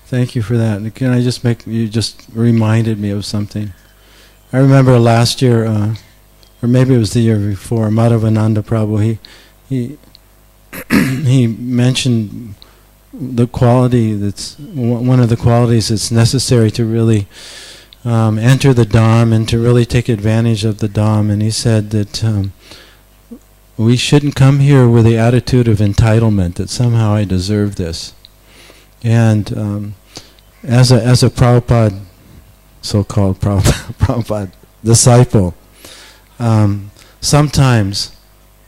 Thank you for that. Can I just you just reminded me of something. I remember last year, or maybe it was the year before, Madhavananda Prabhu, he he mentioned the quality that's one of the qualities that's necessary to really enter the Dham and to really take advantage of the Dham. And he said that we shouldn't come here with the attitude of entitlement, that somehow I deserve this. And as a Prabhupada, so-called Prabhupada disciple, sometimes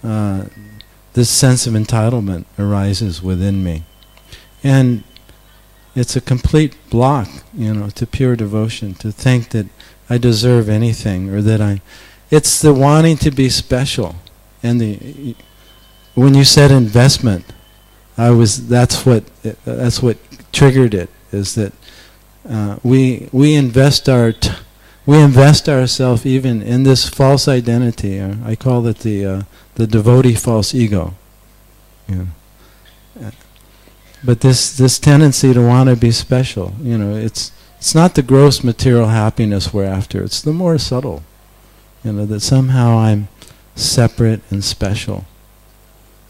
this sense of entitlement arises within me. And it's a complete block, to pure devotion, to think that I deserve anything, or that it's the wanting to be special. And when you said investment, that's what triggered it, is that we invest ourselves even in this false identity. I call it the devotee false ego. But this tendency to want to be special, it's not the gross material happiness we're after. It's the more subtle, that somehow I'm separate and special.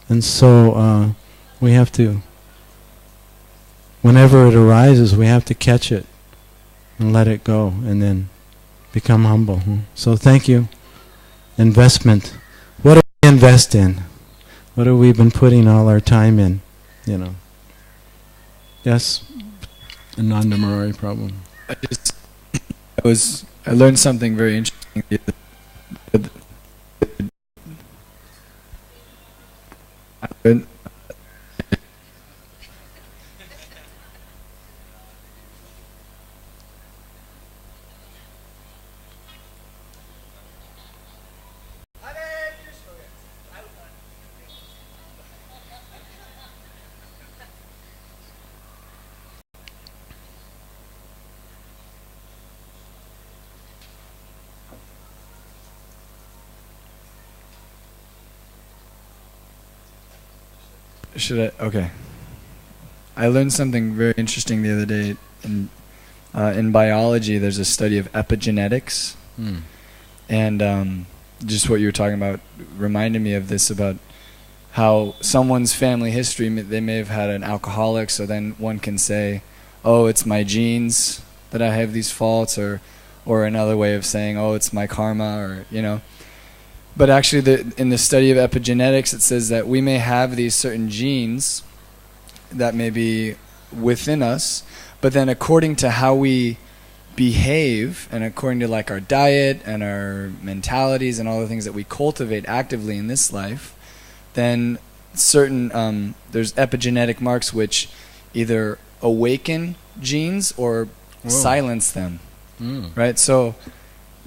And so we have to, whenever it arises, we have to catch it and let it go, and then become humble. So thank you. Investment. What do we invest in? What have we been putting all our time in? Yes, Ananda Murari problem. I learned something very interesting. Okay. I learned something very interesting the other day. In biology, there's a study of epigenetics. And just what you were talking about reminded me of this, about how someone's family history, they may have had an alcoholic, so then one can say, oh, it's my genes that I have these faults, or another way of saying, oh, it's my karma, or, you know. But actually, in the study of epigenetics, it says that we may have these certain genes that may be within us, but then according to how we behave, and according to like our diet and our mentalities and all the things that we cultivate actively in this life, then certain there's epigenetic marks which either awaken genes or silence them. Right? So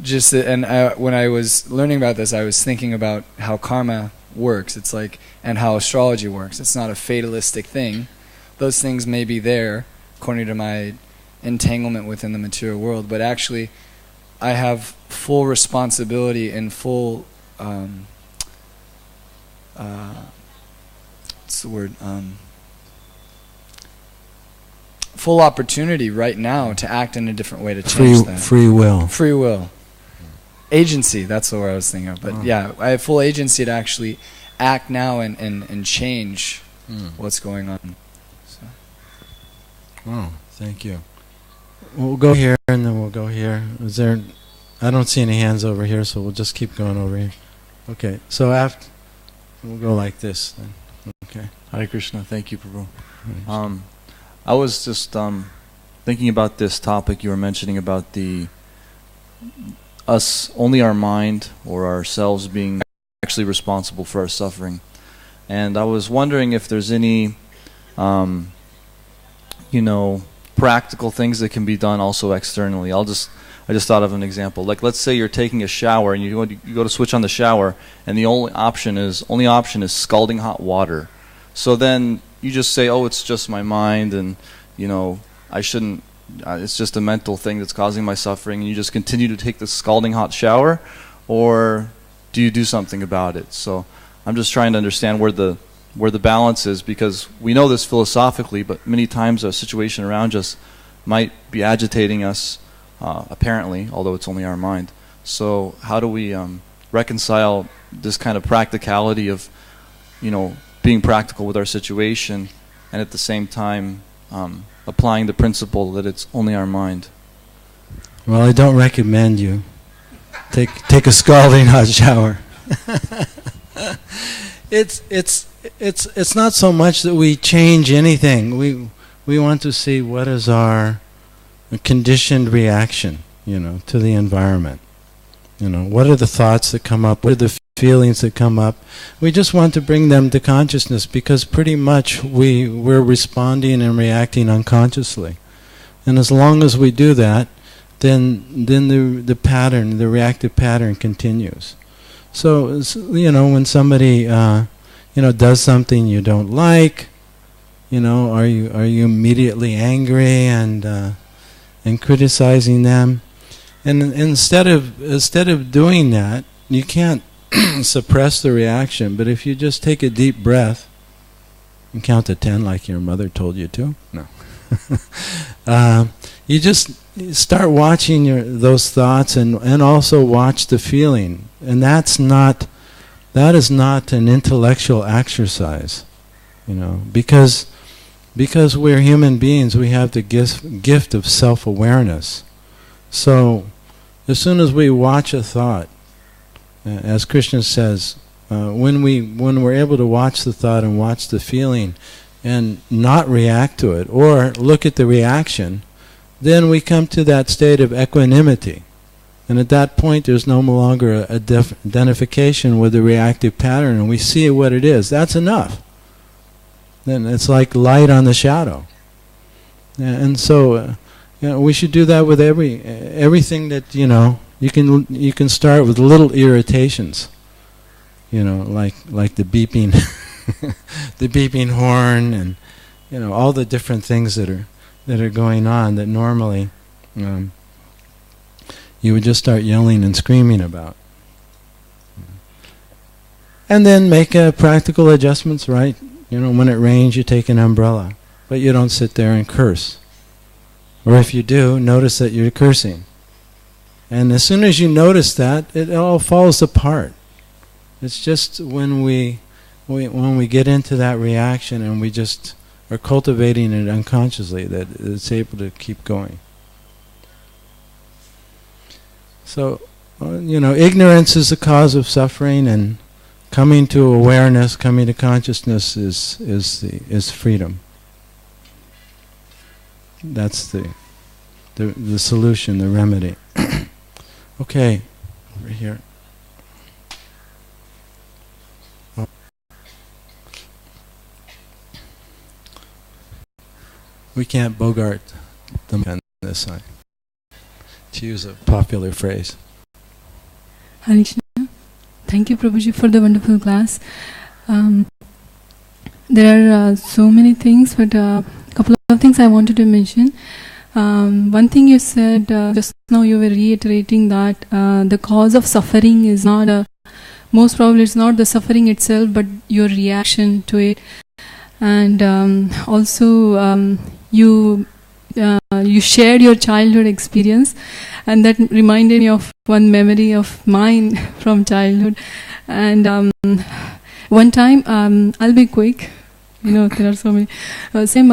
just when I was learning about this, I was thinking about how karma works. It's like, and how astrology works. It's not a fatalistic thing. Those things may be there according to my entanglement within the material world, but actually I have full responsibility and full what's the word, full opportunity right now to act in a different way to change that. Free will. Agency, that's the word I was thinking of. But yeah, I have full agency to actually act now and change what's going on. So. Oh, thank you. We'll go here and then we'll go here. Is there? I don't see any hands over here, so we'll just keep going over here. Okay, so after we'll go like this then. Okay. Hare Krishna. Thank you, Prabhu. I was just thinking about this topic you were mentioning about only our mind or ourselves being actually responsible for our suffering. And I was wondering if there's any, practical things that can be done also externally. I just thought of an example. Like, let's say you're taking a shower and you go to switch on the shower, and the only option is scalding hot water. So then you just say, oh, it's just my mind, and I shouldn't. It's just a mental thing that's causing my suffering, and you just continue to take the scalding hot shower, or do you do something about it? So I'm just trying to understand where the balance is, because we know this philosophically, but many times a situation around us might be agitating us, apparently, although it's only our mind. So how do we reconcile this kind of practicality of, being practical with our situation, and at the same time applying the principle that it's only our mind? Well, I don't recommend you take a scalding hot shower. It's not so much that we change anything. We want to see what is our conditioned reaction, to the environment. What are the thoughts that come up? What are the feelings that come up? We just want to bring them to consciousness, because pretty much we're responding and reacting unconsciously. And as long as we do that, then the pattern, the reactive pattern, continues. So when somebody does something you don't like, are you immediately angry and criticizing them? And instead of doing that, you can't suppress the reaction. But if you just take a deep breath and count to 10 like your mother told you to, you just start watching those thoughts and also watch the feeling. And that is not an intellectual exercise, because we're human beings, we have the gift of self-awareness. So as soon as we watch a thought, as Krishna says, when we're able to watch the thought and watch the feeling and not react to it or look at the reaction, then we come to that state of equanimity. And at that point there's no longer a identification with the reactive pattern, and we see what it is. That's enough. Then it's like light on the shadow. And so we should do that with everything that you can start with little irritations, like the beeping the beeping horn, and all the different things that are going on that normally you would just start yelling and screaming about. And then make practical adjustments, right? You know, when it rains, you take an umbrella, but you don't sit there and curse. Or if you do, notice that you're cursing. And as soon as you notice that, it all falls apart. It's just when we get into that reaction and we just are cultivating it unconsciously that it's able to keep going. So, ignorance is the cause of suffering, and coming to awareness, coming to consciousness is freedom. That's the solution, the remedy. Okay, over here. We can't bogart them on this side, to use a popular phrase. Hare Krishna. Thank you, Prabhuji, for the wonderful class. There are so many things, but a couple of things I wanted to mention. One thing you said just now, you were reiterating that the cause of suffering is not, most probably it's not the suffering itself, but your reaction to it. And also you shared your childhood experience, and that reminded me of one memory of mine from childhood. And one time, I'll be quick, there are so many. Same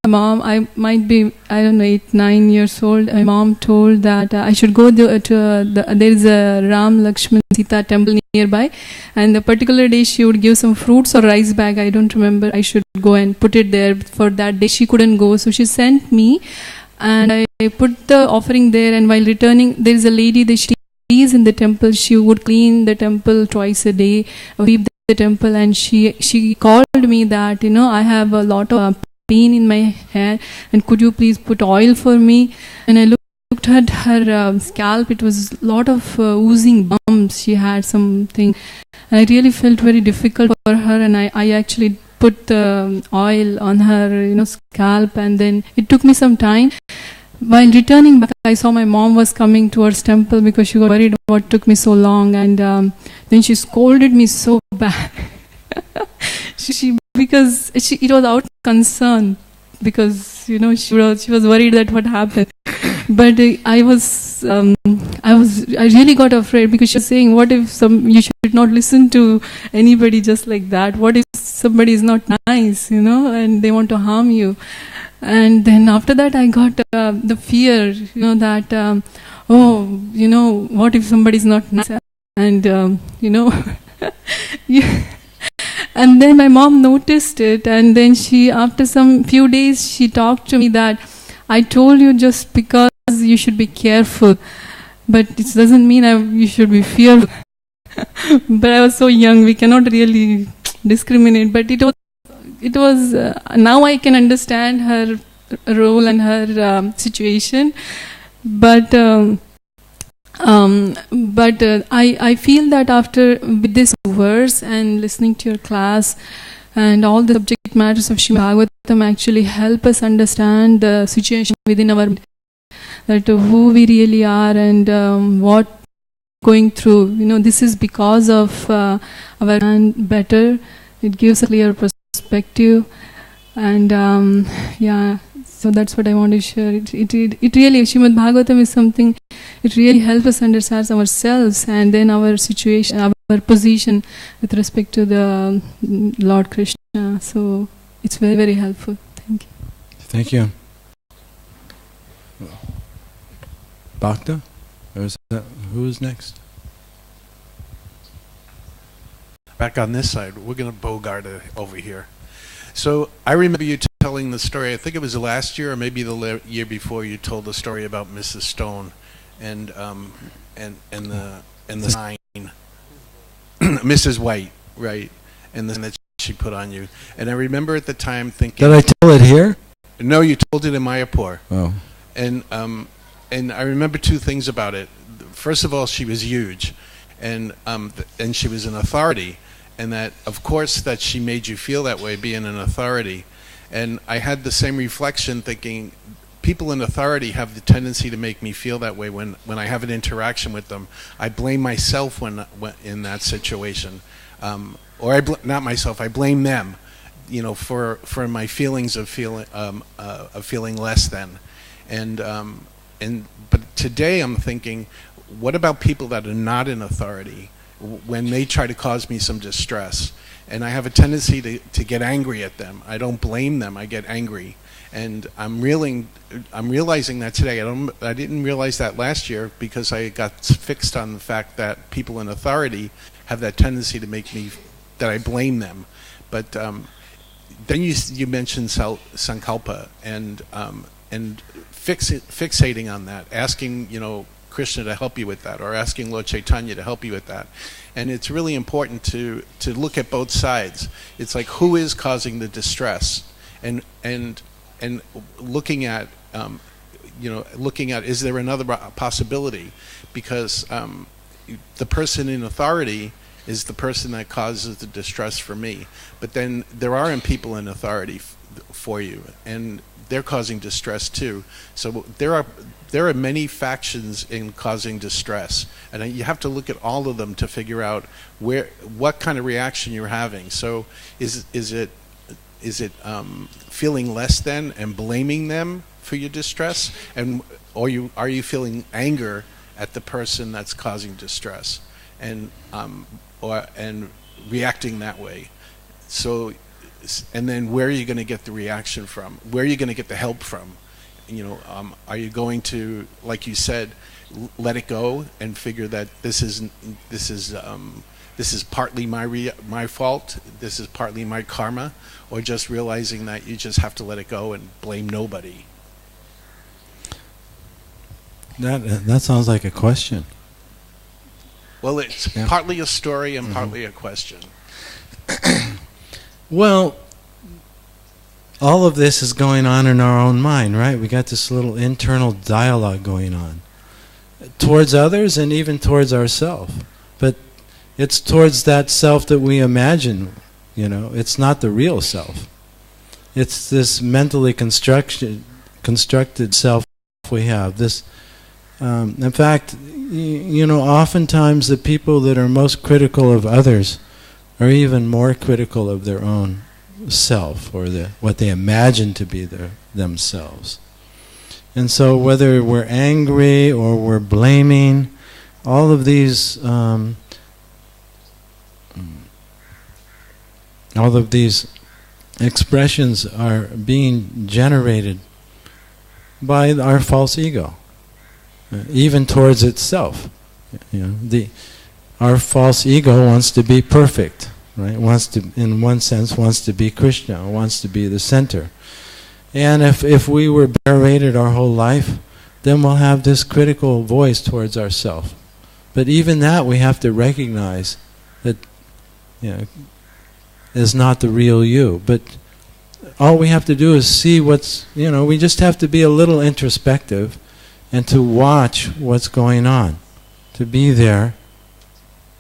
mom, I might be, 8, 9 years old. My mom told that I should go there is a Ram, Lakshman, Sita temple nearby, and the particular day she would give some fruits or rice bag, I don't remember. I should go and put it there. For that day she couldn't go, so she sent me, and I put the offering there. And while returning, there is a lady that she is in the temple. She would clean the temple twice a day, sweep the temple, and she called me that I have a lot of pain in my hair, and could you please put oil for me? And I looked at her scalp. It was a lot of oozing bumps. She had something, and I really felt very difficult for her, and I actually put the oil on her scalp, and then it took me some time. While returning back, I saw my mom was coming towards temple because she was worried what took me so long, and then she scolded me so bad. Because it was out of concern, because she was worried that what happened. But I really got afraid, because she was saying, what if you should not listen to anybody just like that? What if somebody is not nice, and they want to harm you? And then after that I got the fear, that what if somebody is not nice? And and then my mom noticed it, and then after some few days, she talked to me that I told you just because you should be careful, but it doesn't mean you should be fearful. But I was so young, we cannot really discriminate. But it was now I can understand her role and her situation. But I feel that after with this verse and listening to your class and all the subject matters of Srimad Bhagavatam actually help us understand the situation within our mind, that who we really are and what going through. This is because of our mind better. It gives a clear perspective, and so that's what I want to share. It really, Srimad Bhagavatam is something. It really helps us understand ourselves and then our situation, our position with respect to the Lord Krishna. So it's very, very helpful. Thank you. Thank you. Bhakta? Who is next? Back on this side, we're going to bogart over here. So I remember you telling the story, I think it was last year or maybe the year before, you told the story about Mrs. Stone and the sign, Mrs. White, right? And the sign that she put on you. And I remember at the time thinking, did I tell it here? No, you told it in Mayapur. Oh. And I remember two things about it. First of all, she was huge, and she was an authority, and that of course that she made you feel that way, being an authority. And I had the same reflection, thinking people in authority have the tendency to make me feel that way when I have an interaction with them. I blame myself when in that situation, or not myself. I blame them. for my feelings of feeling less than, but today I'm thinking, what about people that are not in authority when they try to cause me some distress? And I have a tendency to get angry at them. I don't blame them. I get angry, and I'm realizing that today. I didn't realize that last year because I got fixed on the fact that people in authority have that tendency to make me that I blame them. But then you mentioned sankalpa and fixating on that, asking Krishna to help you with that, or asking Lord Chaitanya to help you with that. And it's really important to look at both sides. It's like, who is causing the distress, and looking at is there another possibility, because the person in authority is the person that causes the distress for me, but then there are people in authority for you, and they're causing distress too. So there are many factions in causing distress, and you have to look at all of them to figure out what kind of reaction you're having. So is it feeling less than and blaming them for your distress, or are you feeling anger at the person that's causing distress, and reacting that way? So, and then where are you going to get the reaction from? Where are you going to get the help from? Are you going to, like you said, let it go and figure that this is partly my fault, this is partly my karma, or just realizing that you just have to let it go and blame nobody? That sounds like a question. Well, it's partly a story and partly a question. Well, all of this is going on in our own mind, right? We got this little internal dialogue going on towards others and even towards ourselves. But it's towards that self that we imagine, it's not the real self. It's this mentally constructed self we have. This, in fact, oftentimes the people that are most critical of others are even more critical of their own self, or what they imagine to be themselves. And so whether we're angry or we're blaming, all of these expressions are being generated by our false ego, even towards itself. Our false ego wants to be perfect, right? Wants to, in one sense, wants to be Krishna, wants to be the center. And if we were berated our whole life, then we'll have this critical voice towards ourselves. But even that we have to recognize that is not the real you. But all we have to do is see what's, we just have to be a little introspective and to watch what's going on, to be there,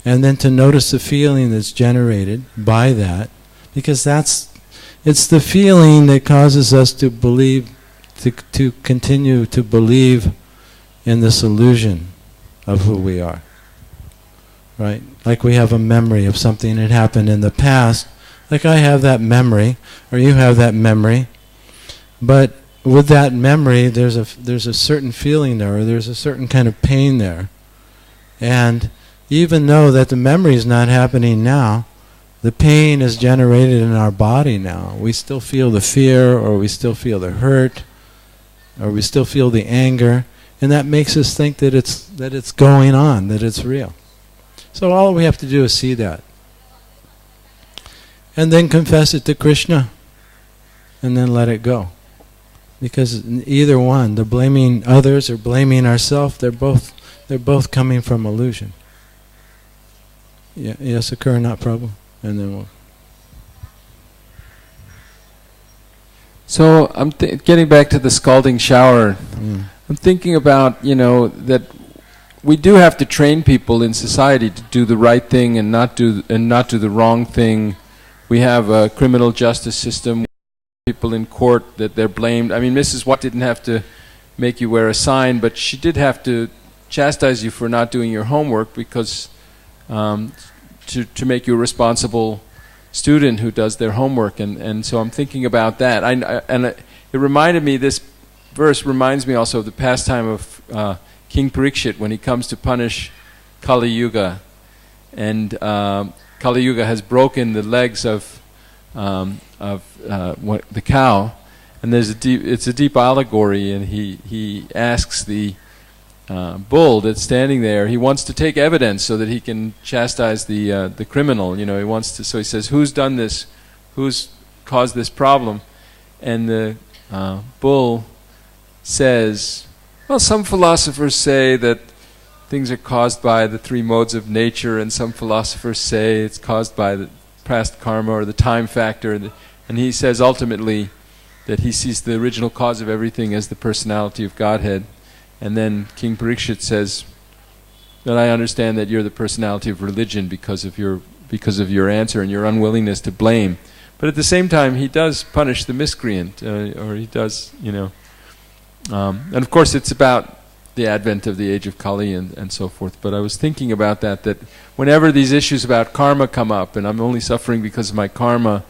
and then to notice the feeling that's generated by that, because it's the feeling that causes us to believe, to continue to believe in this illusion of who we are. Right? Like we have a memory of something that happened in the past, like I have that memory, or you have that memory, but with that memory there's a certain feeling there, or there's a certain kind of pain there. And even though that the memory is not happening now, the pain is generated in our body now. We still feel the fear, or we still feel the hurt, or we still feel the anger, and that makes us think that it's going on, that it's real. So all we have to do is see that, and then confess it to Krishna, and then let it go. Because either one, the blaming others or blaming ourselves, they're both coming from illusion. Yeah, yes, occur, not problem. And then we'll. So I'm getting back to the scalding shower. I'm thinking about, that we do have to train people in society to do the right thing and not do the wrong thing. We have a criminal justice system, people in court that they're blamed. I mean, Mrs. White didn't have to make you wear a sign, but she did have to chastise you for not doing your homework, because to make you a responsible student who does their homework, and so I'm thinking about that. It reminded me, this verse reminds me also of the pastime of King Parikshit when he comes to punish Kali Yuga, and Kali Yuga has broken the legs of the cow, and it's a deep allegory, and he asks the bull that's standing there, he wants to take evidence so that he can chastise the criminal. He wants to. So he says, "Who's done this? Who's caused this problem?" And the bull says, "Well, some philosophers say that things are caused by the three modes of nature, and some philosophers say it's caused by the past karma or the time factor." And he says ultimately that he sees the original cause of everything as the personality of Godhead. And then King Parikshit says that I understand that you're the personality of religion because of your answer and your unwillingness to blame. But at the same time, he does punish the miscreant, or he does, and of course it's about the advent of the age of Kali and so forth. But I was thinking about that whenever these issues about karma come up, and I'm only suffering because of my karma,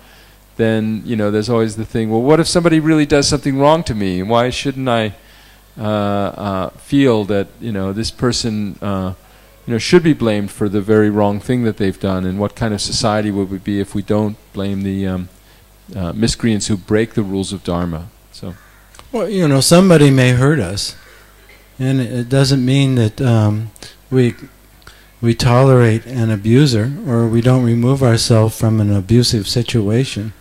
then, there's always the thing, well, what if somebody really does something wrong to me? Why shouldn't I feel that this person should be blamed for the very wrong thing that they've done? And what kind of society would we be if we don't blame the miscreants who break the rules of Dharma? So, well, somebody may hurt us, and it doesn't mean that we tolerate an abuser, or we don't remove ourselves from an abusive situation.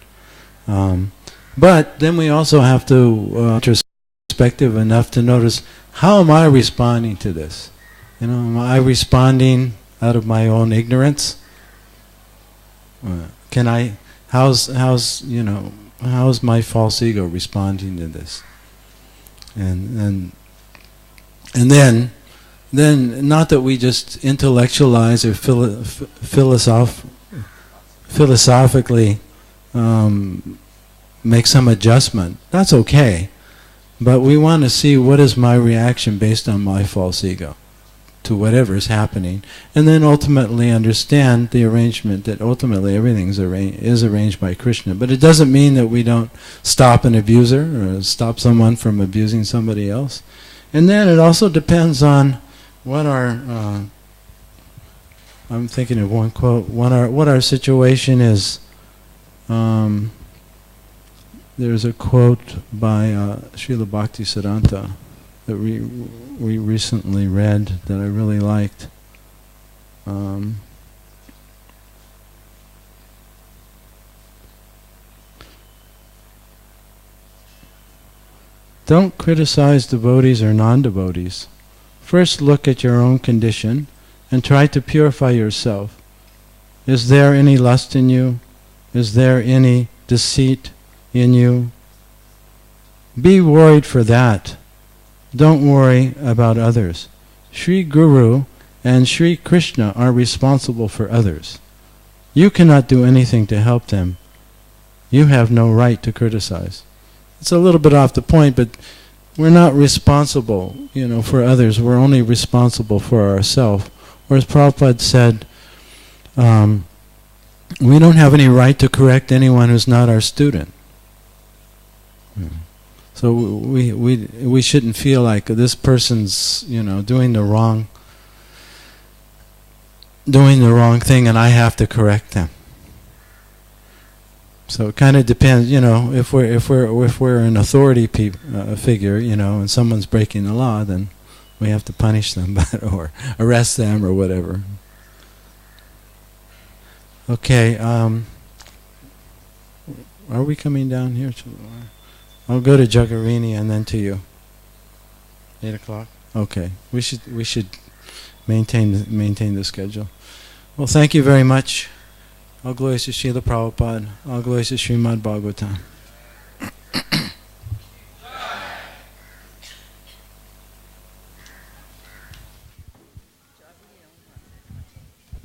But then we also have to perspective enough to notice, how am I responding to this? Am I responding out of my own ignorance? How's my false ego responding to this? And then not that we just intellectualize or philosophically make some adjustment. That's okay. But we want to see, what is my reaction based on my false ego to whatever is happening, and then ultimately understand the arrangement that ultimately everything is arranged by Krishna. But it doesn't mean that we don't stop an abuser or stop someone from abusing somebody else. And then it also depends on what our I'm thinking of one quote, what our situation is. There's a quote by Srila Bhaktisiddhanta that we recently read that I really liked. Don't criticize devotees or non-devotees. First look at your own condition and try to purify yourself. Is there any lust in you? Is there any deceit in you? Be worried for that. Don't worry about others. Sri Guru and Sri Krishna are responsible for others. You cannot do anything to help them. You have no right to criticize. It's a little bit off the point, but we're not responsible, for others. We're only responsible for ourselves. Or as Prabhupada said, we don't have any right to correct anyone who's not our student. So we shouldn't feel like this person's doing the wrong thing and I have to correct them. So it kind of depends, if we're an authority figure, and someone's breaking the law, then we have to punish them or arrest them or whatever. Okay, are we coming down here? I'll go to Jagarini and then to you. 8 o'clock? Okay. We should maintain the schedule. Well, thank you very much. All glories to Srila Prabhupada. All glories to Srimad Bhagavatam.